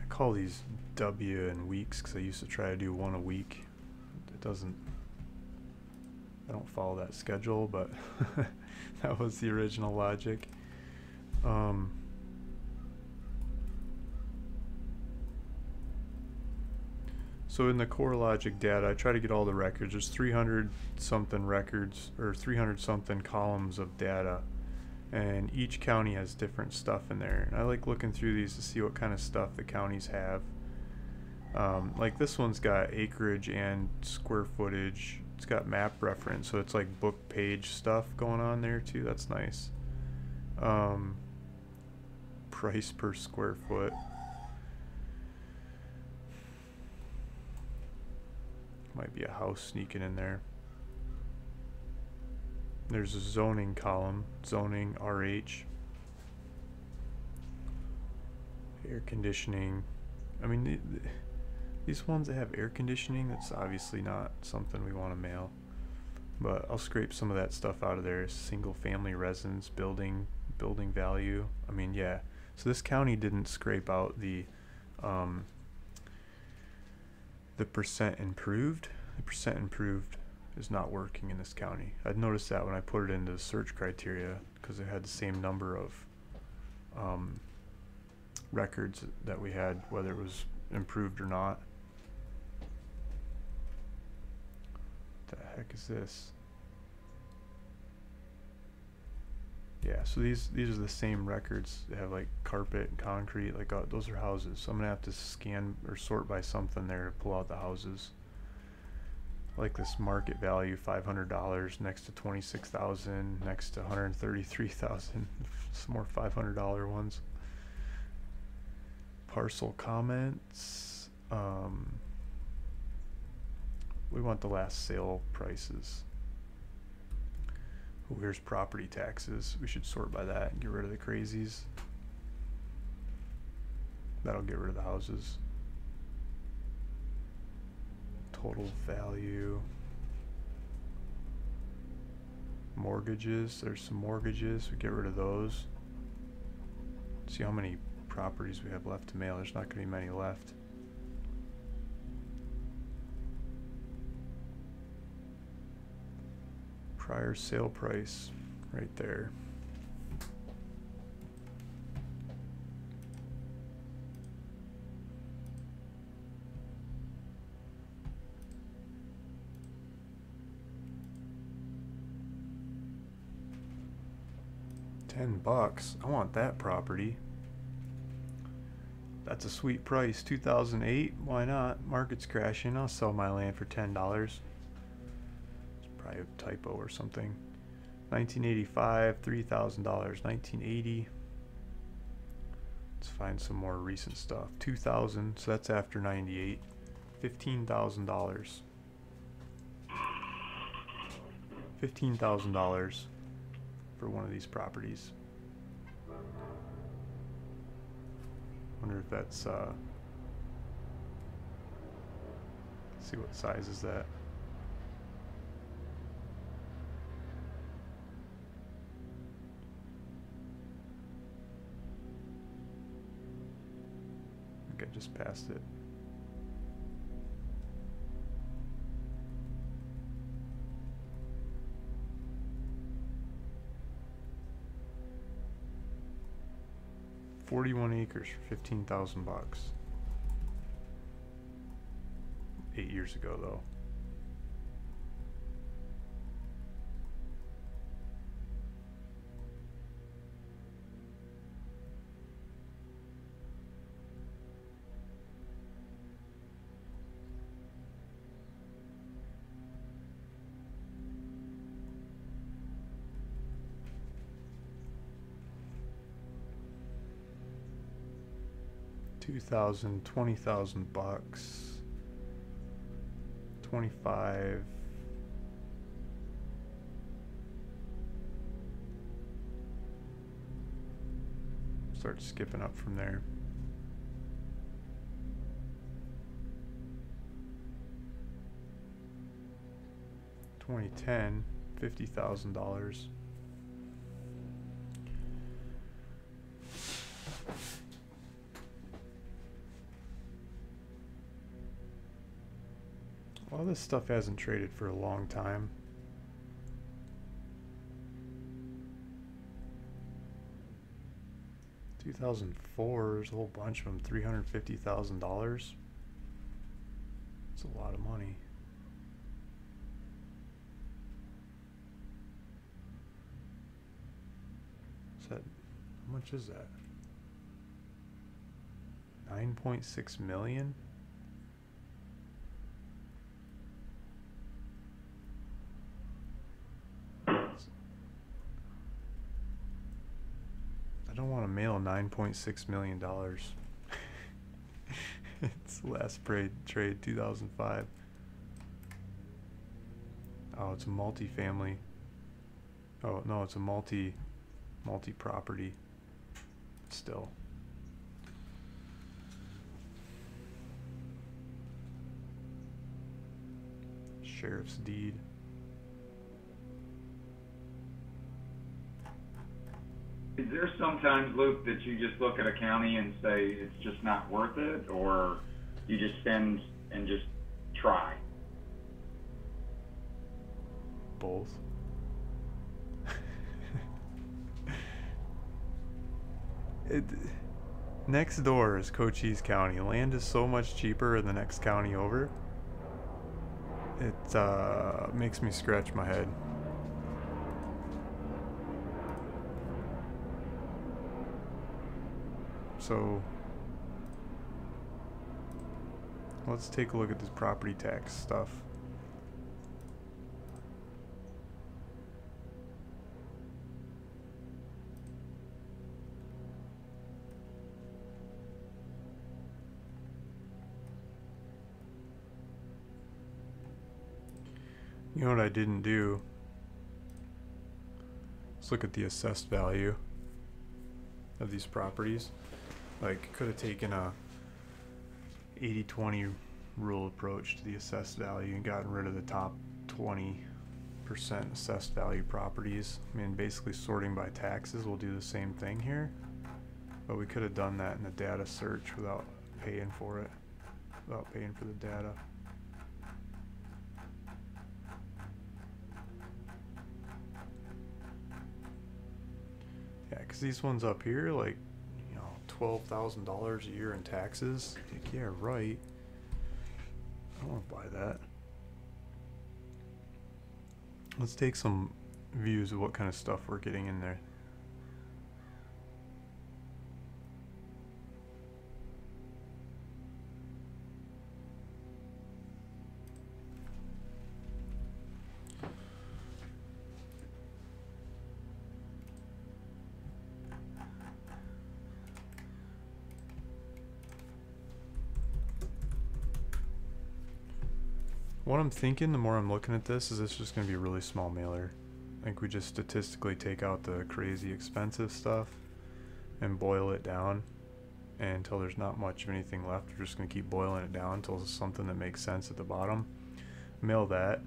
Call these W and weeks because I used to try to do one a week. It doesn't, I don't follow that schedule, but that was the original logic. So in the core logic data, I try to get all the records. There's 300 something records, or 300 something columns of data, and each county has different stuff in there. And I like looking through these to see what kind of stuff the counties have. Like this one's got acreage and square footage. It's got map reference, so it's like book page stuff going on there too. That's nice. Price per square foot. Might be a house sneaking in there. There's a zoning column, zoning RH. Air conditioning. I mean, these ones that have air conditioning, that's obviously not something we want to mail. But I'll scrape some of that stuff out of there. Single family residence, building value. I mean, yeah. So this county didn't scrape out the percent improved. The percent improved is not working in this county. I'd noticed that when I put it into the search criteria because it had the same number of records that we had, whether it was improved or not. What the heck is this? Yeah, so these are the same records. They have like carpet and concrete, like those are houses. So I'm gonna have to scan or sort by something there to pull out the houses. Like this market value, $500 next to 26,000, next to 133,000. Some more $500 ones. Parcel comments. We want the last sale prices. Ooh, here's property taxes. We should sort by that and get rid of the crazies. That'll get rid of the houses. Total value. Mortgages, there's some mortgages, we get rid of those. See how many properties we have left to mail. There's not going to be many left. Prior sale price, right there. $10. I want that property. That's a sweet price. 2008. Why not? Market's crashing. I'll sell my land for $10. It's probably a typo or something. 1985. $3,000. 1980. Let's find some more recent stuff. 2000. So that's after 98. $15,000. $15,000 for one of these properties. Wonder if that's let's see what size is that. I think I just passed it. $41 acres for $15,000. 8 years ago, though. $2,000, $20,000, 25. Start skipping up from there. $2010, $50,000. Well, this stuff hasn't traded for a long time. $2004, there's a whole bunch of them. $350,000. That's a lot of money. Is that, how much is that? 9.6 million? I don't want to mail $9.6 million. It's the last trade 2005. Oh, it's a multi-family. Oh no, it's a multi-property. Still. Sheriff's deed. Is there sometimes, Luke, that you just look at a county and say it's just not worth it, or you just spend and just try? Both. Next door is Cochise County. Land is so much cheaper in the next county over. It makes me scratch my head. So let's take a look at this property tax stuff. You know what I didn't do? Let's look at the assessed value of these properties. Like, could have taken a 80-20 rule approach to the assessed value and gotten rid of the top 20% percent assessed value properties. I mean, basically sorting by taxes will do the same thing here, but we could have done that in the data search without paying for it, without paying for the data. Yeah, because these ones up here, like, you know, $12,000 a year in taxes. Like, yeah, right. I don't want to buy that. Let's take some views of what kind of stuff we're getting in there. What I'm thinking, the more I'm looking at this, is just going to be a really small mailer. I think we just statistically take out the crazy expensive stuff and boil it down until there's not much of anything left. We're just going to keep boiling it down until there's something that makes sense at the bottom. Mail that,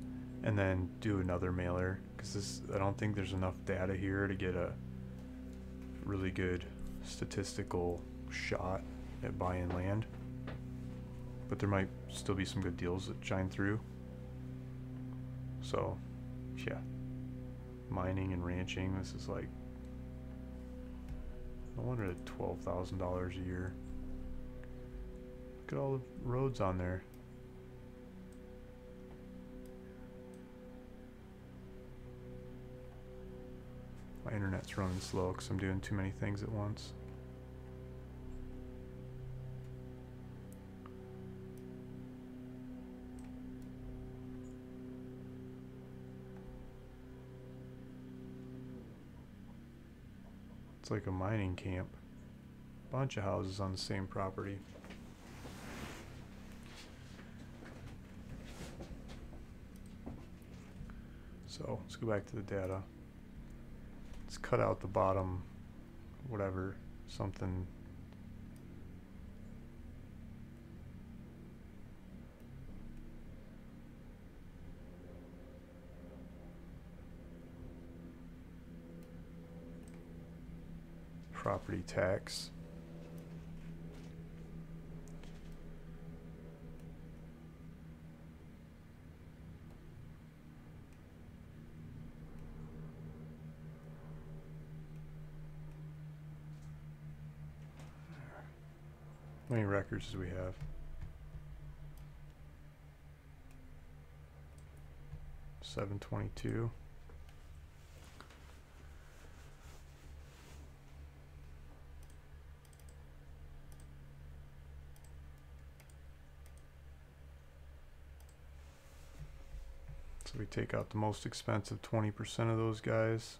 and then do another mailer, because I don't think there's enough data here to get a really good statistical shot at buying land. But there might still be some good deals that shine through. So, yeah. Mining and ranching, this is like, no wonder at $12,000 a year. Look at all the roads on there. My internet's running slow because I'm doing too many things at once. It's like a mining camp. Bunch of houses on the same property. So let's go back to the data. Let's cut out the bottom, whatever, something. Property tax. How many records do we have? $722. So we take out the most expensive 20% of those guys.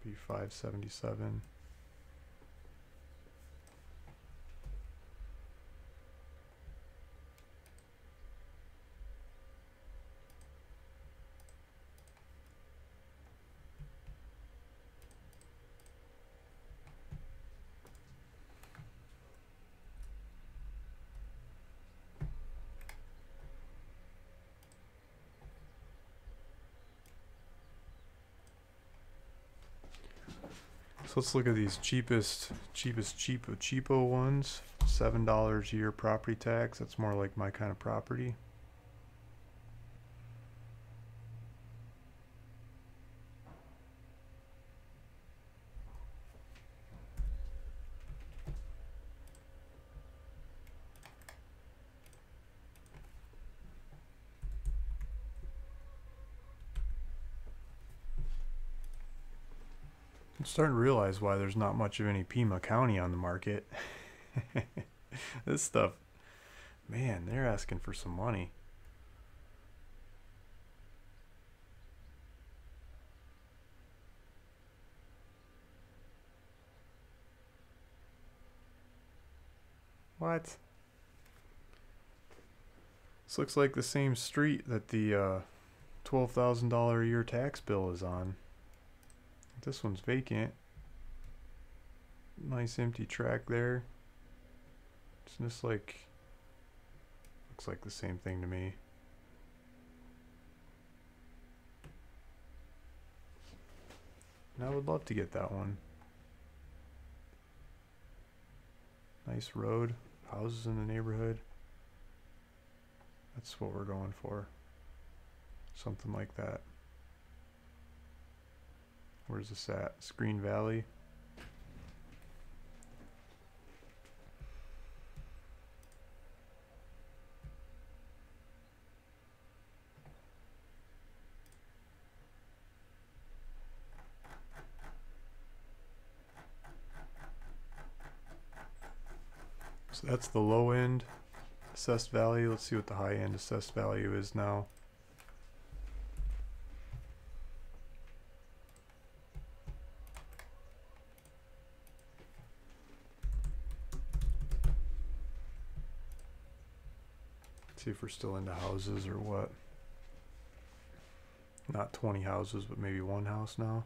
Be 577. So let's look at these cheapest cheapo ones. $7 a year property tax. That's more like my kind of property. I'm starting to realize why there's not much of any Pima County on the market. This stuff, man, they're asking for some money. What? This looks like the same street that the $12,000 a year tax bill is on. This one's vacant. Nice empty track there. It's just like Looks like the same thing to me. And I would love to get that one. Nice road, houses in the neighborhood. That's what we're going for. Something like that. Where's this at? Screen Valley. So that's the low end assessed value. Let's see what the high end assessed value is now. See if we're still into houses or what. Not 20 houses, but maybe one house now.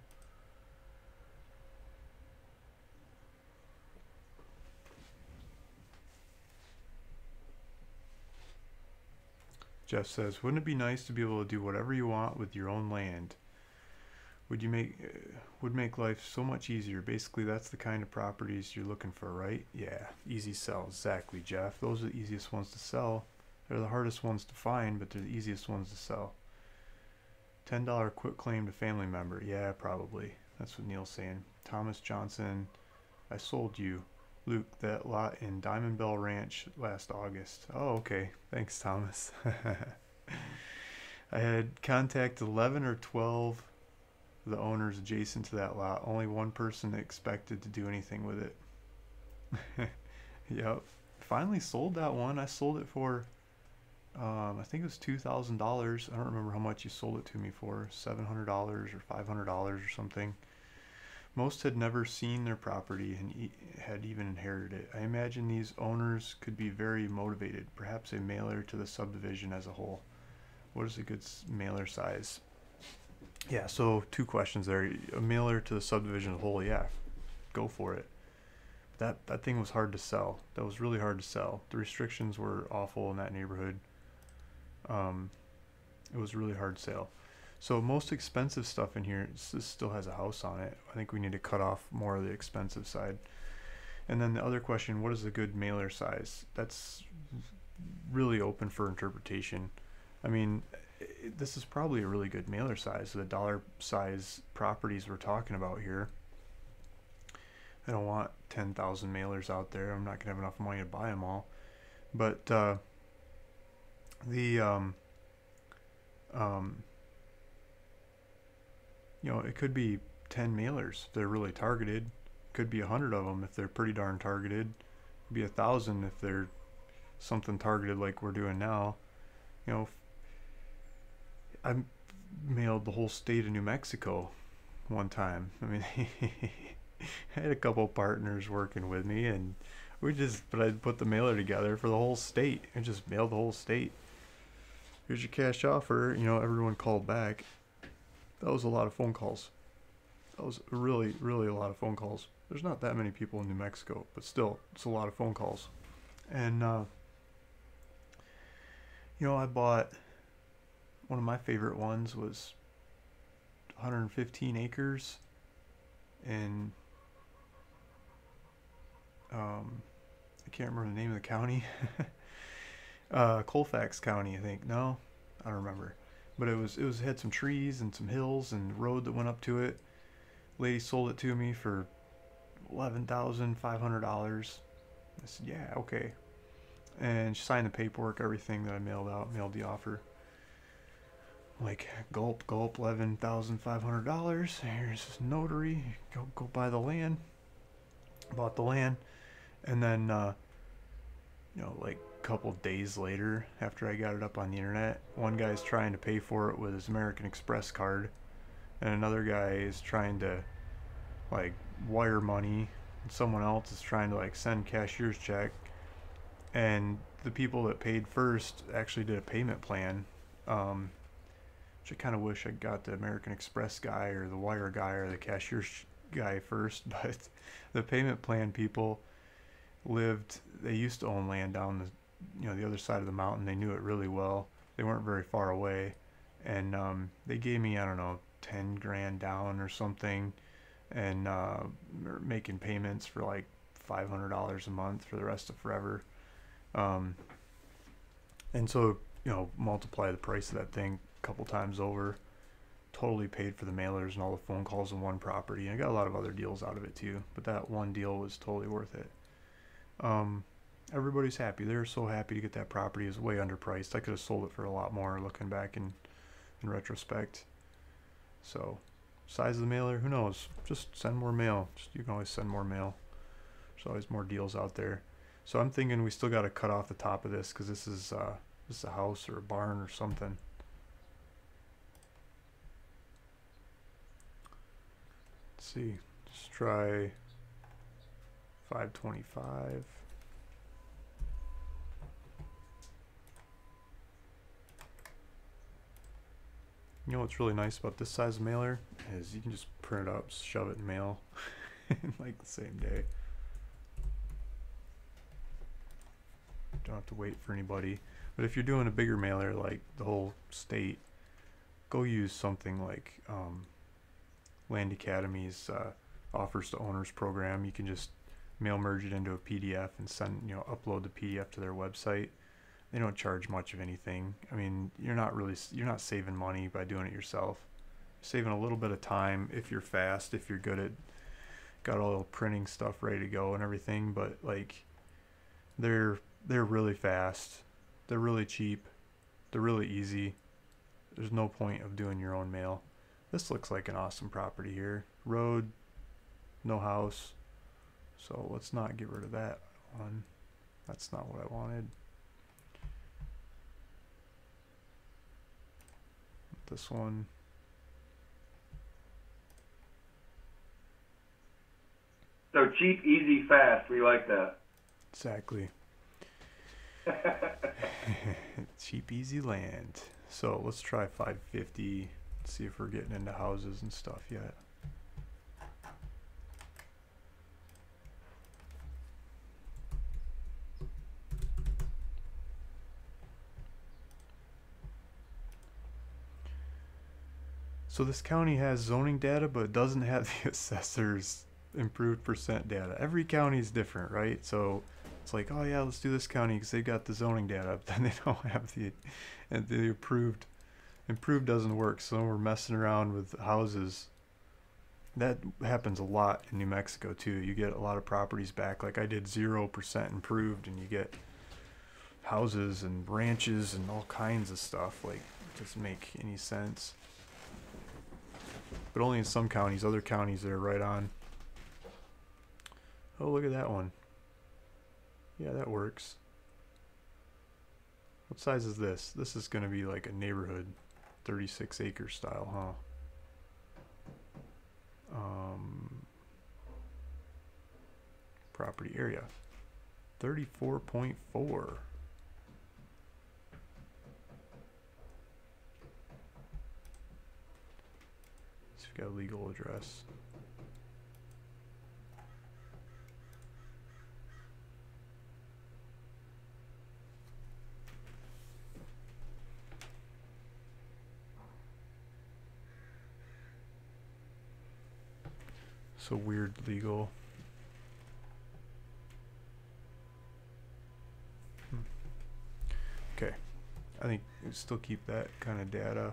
Jeff says, wouldn't it be nice to be able to do whatever you want with your own land? Would make life so much easier. Basically, that's the kind of properties you're looking for, right? Yeah, easy sell. Exactly, Jeff. Those are the easiest ones to sell. They're the hardest ones to find, but they're the easiest ones to sell. $10 quit claim to family member. Yeah, probably. That's what Neil's saying. Thomas Johnson, I sold you, Luke, that lot in Diamond Bell Ranch last August. Oh, okay. Thanks, Thomas. I had contacted 11 or 12 of the owners adjacent to that lot. Only one person expected to do anything with it. Yep. Finally sold that one. I sold it for, I think it was $2,000. I don't remember how much you sold it to me for. $700 or $500 or something. Most had never seen their property and had even inherited it. I imagine these owners could be very motivated, perhaps a mailer to the subdivision as a whole. What is a good mailer size? Yeah, so 2 questions there. A mailer to the subdivision as a whole, yeah, go for it. That thing was hard to sell. That was really hard to sell. The restrictions were awful in that neighborhood. It was really hard to sell. So most expensive stuff in here, this still has a house on it. I think we need to cut off more of the expensive side. And then the other question, what is a good mailer size? That's really open for interpretation. I mean, this is probably a really good mailer size. The dollar size properties we're talking about here. I don't want 10,000 mailers out there. I'm not going to have enough money to buy them all. But you know, it could be 10 mailers if they're really targeted. Could be 100 of them if they're pretty darn targeted. Could be 1,000 if they're something targeted like we're doing now. You know, I mailed the whole state of New Mexico one time. I mean, I had a couple partners working with me, and but I put the mailer together for the whole state and just mailed the whole state. Here's your cash offer. You know, everyone called back. That was a lot of phone calls. That was really, really a lot of phone calls. There's not that many people in New Mexico, but still, it's a lot of phone calls. And, you know, I bought, one of my favorite ones was 115 acres in, I can't remember the name of the county. Colfax County, I think. No, I don't remember. But it had some trees and some hills and road that went up to it. Lady sold it to me for $11,500. I said, yeah, okay. And she signed the paperwork, everything that I mailed the offer. Like, gulp, $11,500. Here's this notary. Go buy the land. Bought the land. And then, you know, like a couple days later, after I got it up on the internet, one guy's trying to pay for it with his American Express card. And another guy is trying to, like, wire money. And someone else is trying to, like, send cashier's check. And the people that paid first actually did a payment plan. Which I kind of wish I got the American Express guy or the wire guy or the cashier's guy first. But the payment plan people they used to own land down the other side of the mountain. They knew it really well. They weren't very far away, and they gave me, I don't know, 10 grand down or something, and making payments for like $500 a month for the rest of forever. Um, and so, multiply the price of that thing a couple times over. Totally paid for the mailers and all the phone calls in one property. And I got a lot of other deals out of it too, but that one deal was totally worth it. Um, Everybody's happy. They're so happy to get that property. It was way underpriced. I could have sold it for a lot more looking back in retrospect. So, size of the mailer, who knows? Just send more mail. You can always send more mail. There's always more deals out there. So I'm thinking we still got to cut off the top of this because this is a house or a barn or something. Let's see. Let's try 525. You know what's really nice about this size mailer is you can just print it up, shove it in mail in like the same day. Don't have to wait for anybody. But if you're doing a bigger mailer like the whole state, go use something like Land Academy's offers to owners program. You can just mail merge it into a PDF and send, upload the PDF to their website. They don't charge much of anything. I mean, you're not saving money by doing it yourself. You're saving a little bit of time if you're fast, if you're good at got all the printing stuff ready to go and everything, but like they're really fast. They're really cheap. They're really easy. There's no point of doing your own mail. This looks like an awesome property here. Road, no house. So let's not get rid of that one. That's not what I wanted. This one. So cheap, easy, fast. We like that. Exactly. Cheap, easy land. So let's try 550. See if we're getting into houses and stuff yet. So this county has zoning data, but it doesn't have the assessor's improved percent data. Every county is different, right? So it's like, oh yeah, let's do this county because they got the zoning data, but then they don't have the approved. Improved doesn't work, so we're messing around with houses. That happens a lot in New Mexico too. You get a lot of properties back. Like I did 0% improved, and you get houses and ranches and all kinds of stuff. Like, it doesn't make any sense. But only in some counties. Other counties they're right on. Oh, look at that one. Yeah, that works. What size is this? This is going to be like a neighborhood, 36 acre style, huh? Property area, 34.4. So we've got a legal address. So weird legal. Okay, I think we'll still keep that kind of data.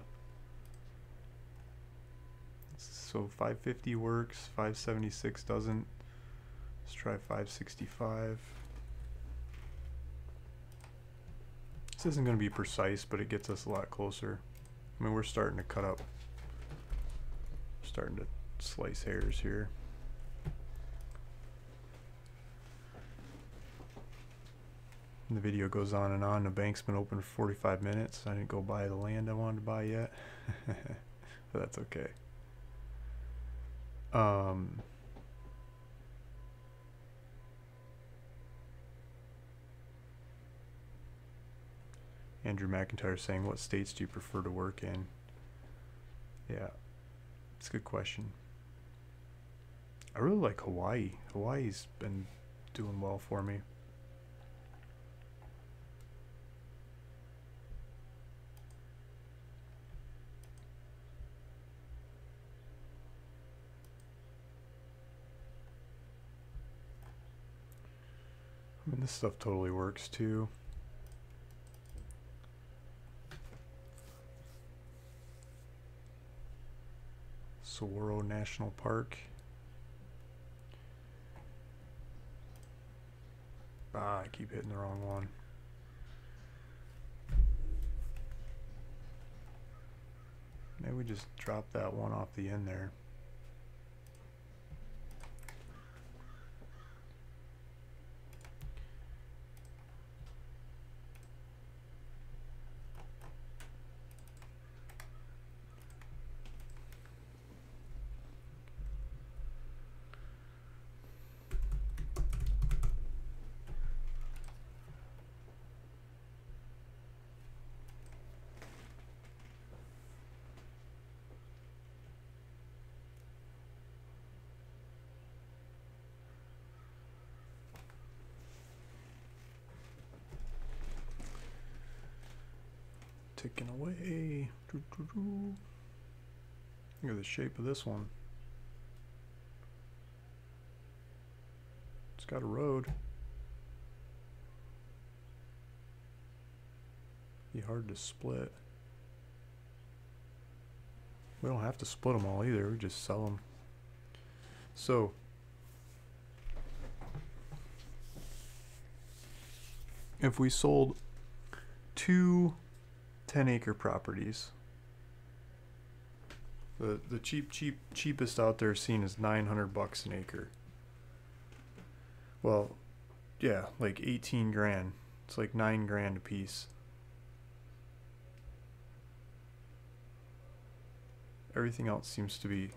So 550 works, 576 doesn't. Let's try 565. This isn't going to be precise, but it gets us a lot closer. I mean, we're starting to cut up, starting to slice hairs here. And the video goes on and on. The bank's been open for 45 minutes. I didn't go buy the land I wanted to buy yet. But that's okay. Andrew McIntyre saying, what states do you prefer to work in? Yeah, it's a good question. I really like Hawaii. Hawaii's been doing well for me. I mean, this stuff totally works too. Saguaro National Park. Ah, I keep hitting the wrong one. Maybe we just drop that one off the end there. Ticking away. Look at the shape of this one. It's got a road. Be hard to split. We don't have to split them all either. We just sell them. So if we sold two 10-acre properties, the cheapest out there seen is $900 an acre. Well, yeah, like 18 grand. It's like 9 grand a piece. Everything else seems to be,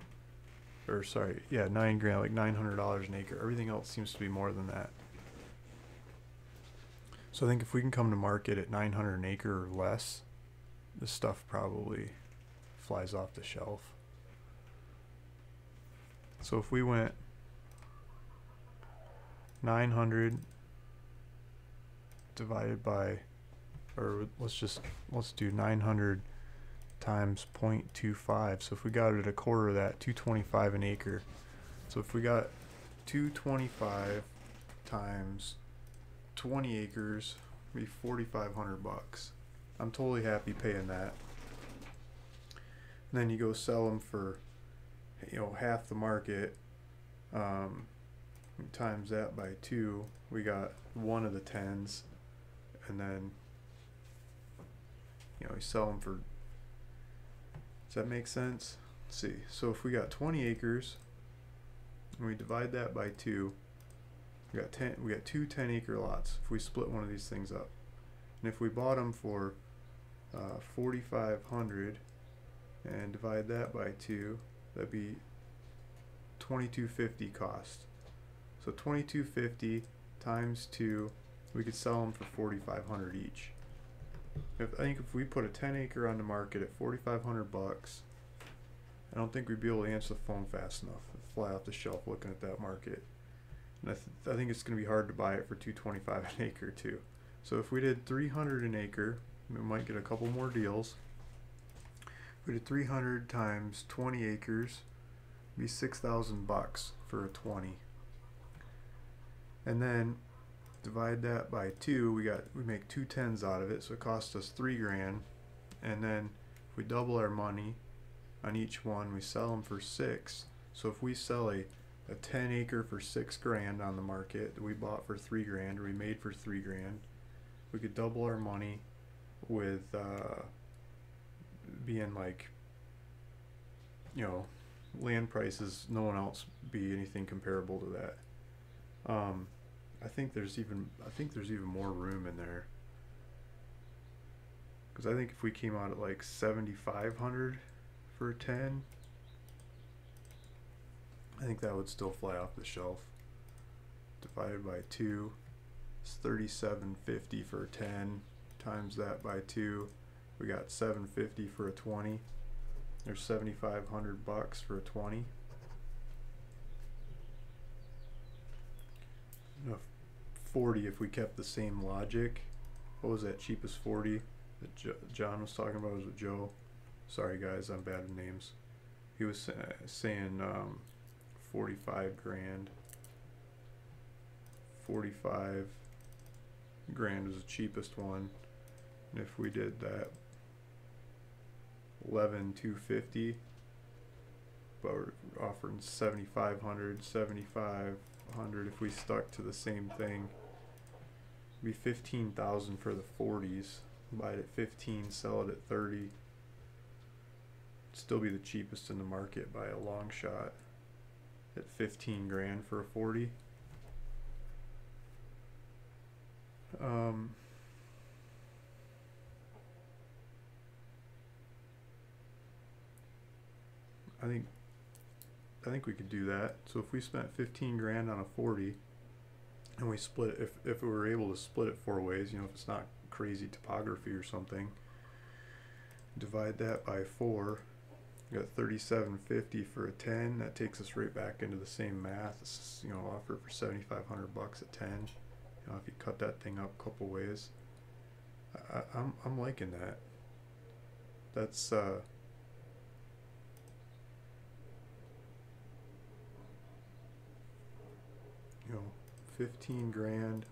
or sorry, yeah, 9 grand, like $900 an acre. Everything else seems to be more than that. So I think if we can come to market at 900 an acre or less, this stuff probably flies off the shelf. So if we went 900 divided by, or let's do 900 times 0.25. So if we got it at a quarter of that, 225 an acre. So if we got 225 times 20 acres, it'd be $4,500. I'm totally happy paying that. And then you go sell them for, you know, half the market. Times that by 2, we got one of the 10s, and then, you know, we sell them for. Does that make sense? Let's see. So if we got 20 acres, and we divide that by 2, we got 10. We got two 10-acre lots. If we split one of these things up, and if we bought them for $4,500 and divide that by 2, that'd be $2,250 cost. So $2,250 times 2, we could sell them for $4,500 each. I think if we put a 10-acre on the market at $4,500, I don't think we'd be able to answer the phone fast enough. It'd fly off the shelf looking at that market. And I think it's going to be hard to buy it for $225 an acre too. So if we did $300 an acre, we might get a couple more deals. If we did 300 times 20 acres, it'd be $6,000 for a 20. And then divide that by 2, we make 2 10s out of it, so it costs us 3 grand. And then if we double our money on each one, we sell them for 6. So if we sell a 10-acre for 6 grand on the market that we bought for 3 grand, or we made for 3 grand, we could double our money with being like, you know, land prices. No one else be anything comparable to that. I think there's even more room in there, because I think if we came out at like 7,500 for a 10, I think that would still fly off the shelf. Divided by 2, it's $3,750 for a 10. Times that by 2, we got $750 for a 20. There's $7,500 for a 20. No, 40 if we kept the same logic. What was that cheapest 40 that John was talking about? Was it Joe? Sorry guys, I'm bad with names. He was saying 45 grand. 45 grand was the cheapest one. And if we did that 11,250, but we're offering 7,500, 7,500 if we stuck to the same thing. It'd be 15,000 for the 40s. Buy it at 15, sell it at 30. Still be the cheapest in the market by a long shot at 15 grand for a 40. I think we could do that. So if we spent 15 grand on a 40 and we split it, if we were able to split it 4 ways, you know, if it's not crazy topography or something, divide that by 4. You got 3750 for a 10. That takes us right back into the same math. This is, you know, offer for 7,500 bucks at 10. You know, if you cut that thing up a couple ways, I'm liking that. That's you know, 15 grand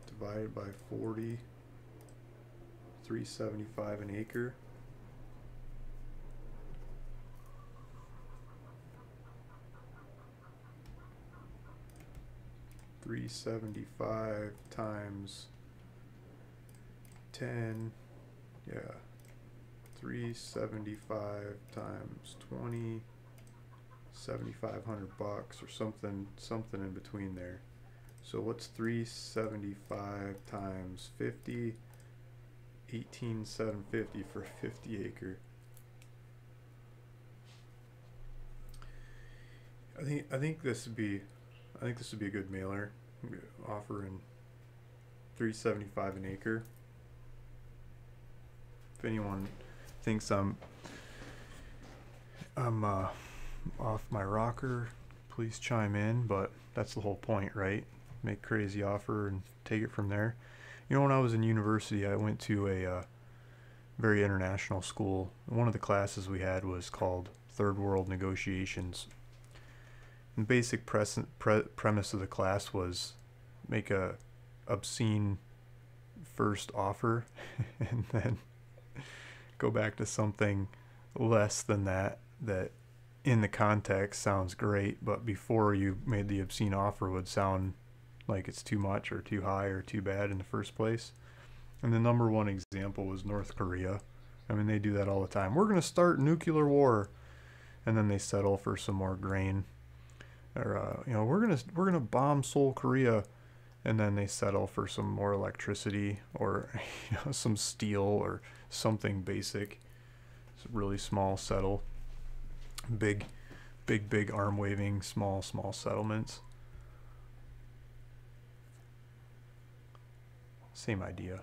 divided by 40, 375 an acre. $375 times 10, yeah, 375 times 20, 7,500 bucks or something in between there. So what's 375 times 50? 18,750 for a 50 acre. I think this would be a good mailer, offering $375 an acre. If anyone thinks I'm off my rocker, please chime in, but that's the whole point, right? Make crazy offer and take it from there. You know, when I was in university, I went to a very international school. One of the classes we had was called Third World Negotiations. And the basic premise of the class was make a obscene first offer and then go back to something less than that in the context sounds great, but before you made the obscene offer would sound like it's too much or too high or too bad in the first place. And the number one example was North Korea. I mean, they do that all the time. We're going to start nuclear war, and then they settle for some more grain. Or you know, we're gonna bomb Seoul, Korea, and then they settle for some more electricity or you know, some steel or something basic. It's really small settle. Big arm waving, small settlements. Same idea.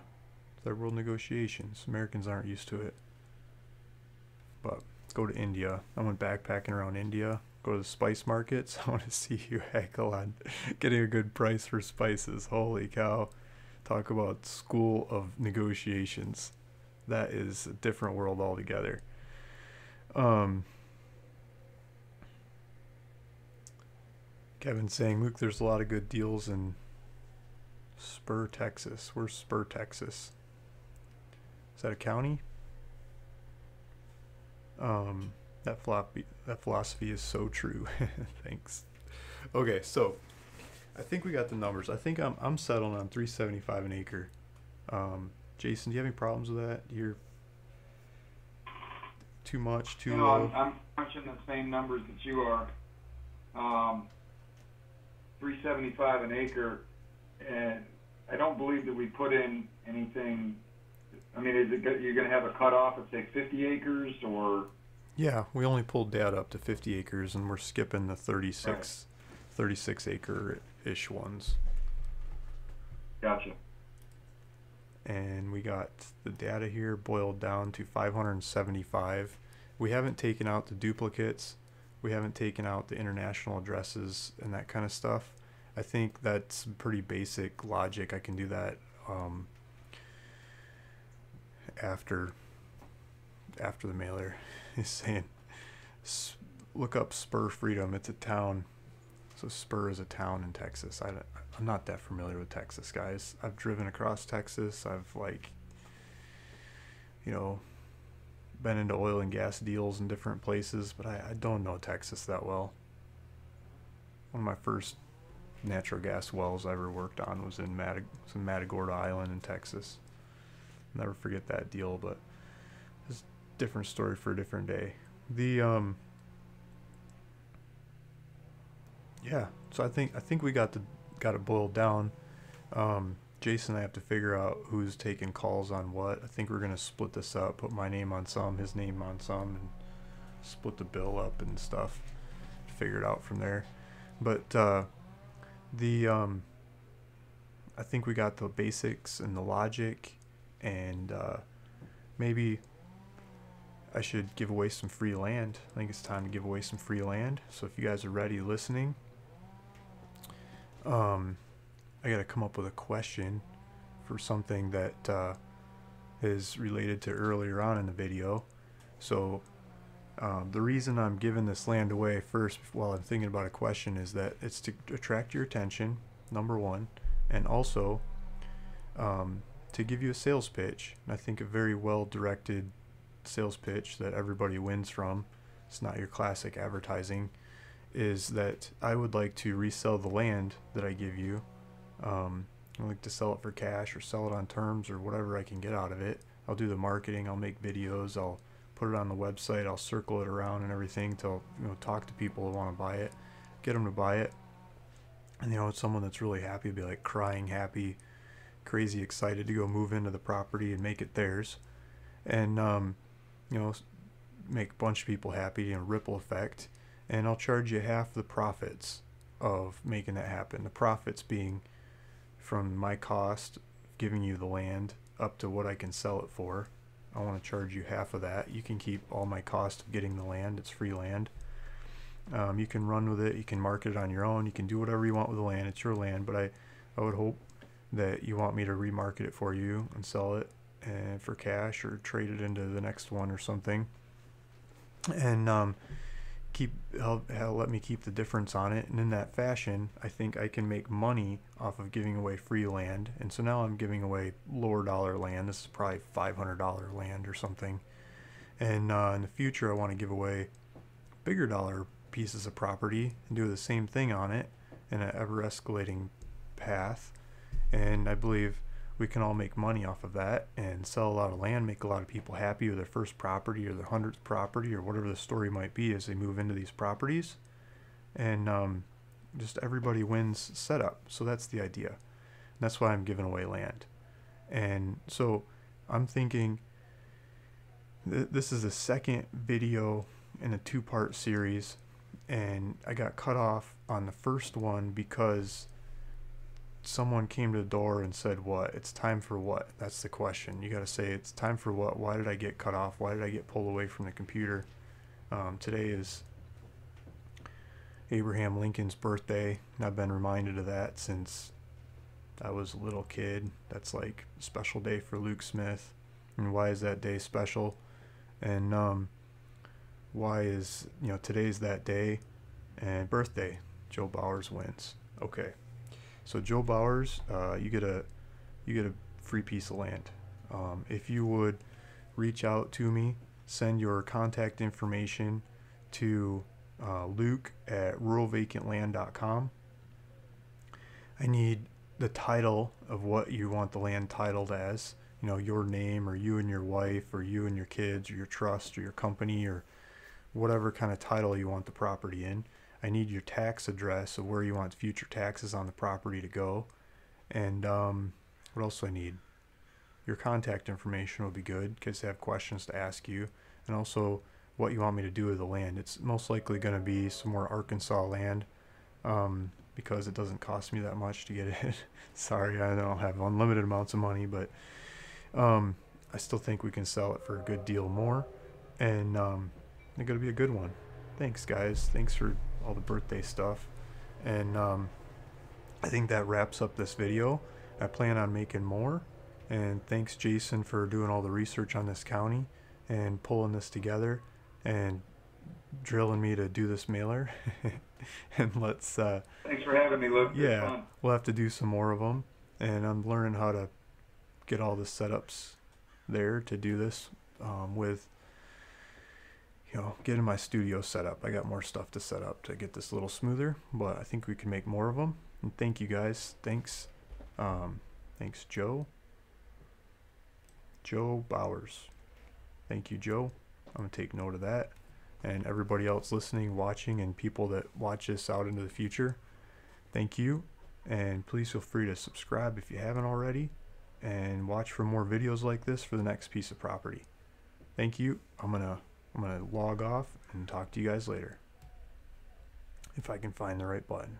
Third world negotiations. Americans aren't used to it. But go to India. I went backpacking around India. Go to the spice markets. I want to see you heckle on getting a good price for spices. Holy cow. Talk about school of negotiations. That is a different world altogether. Kevin's saying, Luke, there's a lot of good deals in Spur, Texas. Where's Spur, Texas? Is that a county? That philosophy is so true. Thanks. Okay, so I think we got the numbers. I think I'm settling on $375 an acre. Jason, do you have any problems with that? You're too much, too low? I'm punching the same numbers that you are. $375 an acre, and I don't believe that we put in anything. I mean, is it you're going to have a cutoff of say 50 acres or? Yeah, we only pulled data up to 50 acres, and we're skipping the 36 acre-ish ones. Gotcha. And we got the data here boiled down to 575. We haven't taken out the duplicates. We haven't taken out the international addresses and that kind of stuff. I think that's pretty basic logic. I can do that after the mailer is saying, look up Spur Freedom. It's a town. So Spur is a town in Texas. I'm not that familiar with Texas, guys. I've driven across Texas. I've like, you know, been into oil and gas deals in different places, but I don't know Texas that well. One of my first natural gas wells I ever worked on was in Matagorda Island in Texas. Never forget that deal, but it's a different story for a different day. The yeah, so I think we got it boiled down. Jason and I have to figure out who's taking calls on what. I think we're gonna split this up, put my name on some, his name on some, and split the bill up and stuff. Figure it out from there. But the I think we got the basics and the logic, and maybe I should give away some free land. I think it's time to give away some free land. So if you guys are ready listening, I gotta come up with a question for something that is related to earlier on in the video. So the reason I'm giving this land away first while I'm thinking about a question is that it's to attract your attention, number one, and also to give you a sales pitch. And I think a very well directed sales pitch that everybody wins from, it's not your classic advertising, is that I would like to resell the land that I give you. I like to sell it for cash or sell it on terms or whatever I can get out of it. I'll do the marketing, I'll make videos, I'll put it on the website, I'll circle it around and everything to, talk to people who want to buy it, get them to buy it. And it's someone that's really happy, be like crying happy, crazy excited to go move into the property and make it theirs. And make a bunch of people happy, ripple effect. And I'll charge you half the profits of making that happen. The profits being from my cost of giving you the land up to what I can sell it for. I want to charge you half of that. You can keep all my cost of getting the land. It's free land. You can run with it. You can market it on your own. You can do whatever you want with the land. It's your land, but I would hope that you want me to remarket it for you and sell it for cash or trade it into the next one or something. And let me keep the difference on it, and in that fashion I think I can make money off of giving away free land. And so now I'm giving away lower dollar land. This is probably $500 land or something, and in the future I want to give away bigger dollar pieces of property and do the same thing on it in an ever escalating path. And I believe we can all make money off of that and sell a lot of land, make a lot of people happy with their first property or their 100th property or whatever the story might be as they move into these properties. And just everybody wins setup. So that's the idea. And that's why I'm giving away land. And so I'm thinking this is the second video in a two-part series, and I got cut off on the first one because someone came to the door and said, what? It's time for what? That's the question. You got to say, it's time for what? Why did I get cut off? Why did I get pulled away from the computer? Today is Abraham Lincoln's birthday, and I've been reminded of that since I was a little kid. That's like a special day for Luke Smith. And why is that day special? And why is, today's that day? And birthday, Joe Bowers wins. Okay. So Joe Bowers, you get a free piece of land. If you would reach out to me, send your contact information to Luke at ruralvacantland.com. I need the title of what you want the land titled as. Your name, or you and your wife, or you and your kids, or your trust, or your company, or whatever kind of title you want the property in. I need your tax address of where you want future taxes on the property to go. And what else do I need? Your contact information will be good in case I have questions to ask you. And also what you want me to do with the land. It's most likely going to be some more Arkansas land because it doesn't cost me that much to get it. Sorry, I don't have unlimited amounts of money, but I still think we can sell it for a good deal more. And it's going to be a good one. Thanks, guys. Thanks for all the birthday stuff. And I think that wraps up this video. I plan on making more. And thanks, Jason, for doing all the research on this county and pulling this together and drilling me to do this mailer. And let's Thanks for having me, Luke. It's yeah, fun. we'll have to do some more of them. And I'm learning how to get all the setups there to do this, with, getting my studio set up. I got more stuff to set up to get this a little smoother, but I think we can make more of them. And thank you guys. Thanks Joe Bowers. Thank you, Joe. I'm gonna take note of that. And everybody else listening, watching, and people that watch this out into the future, thank you. And please feel free to subscribe if you haven't already, and watch for more videos like this for the next piece of property. Thank you. I'm gonna log off and talk to you guys later, if I can find the right button.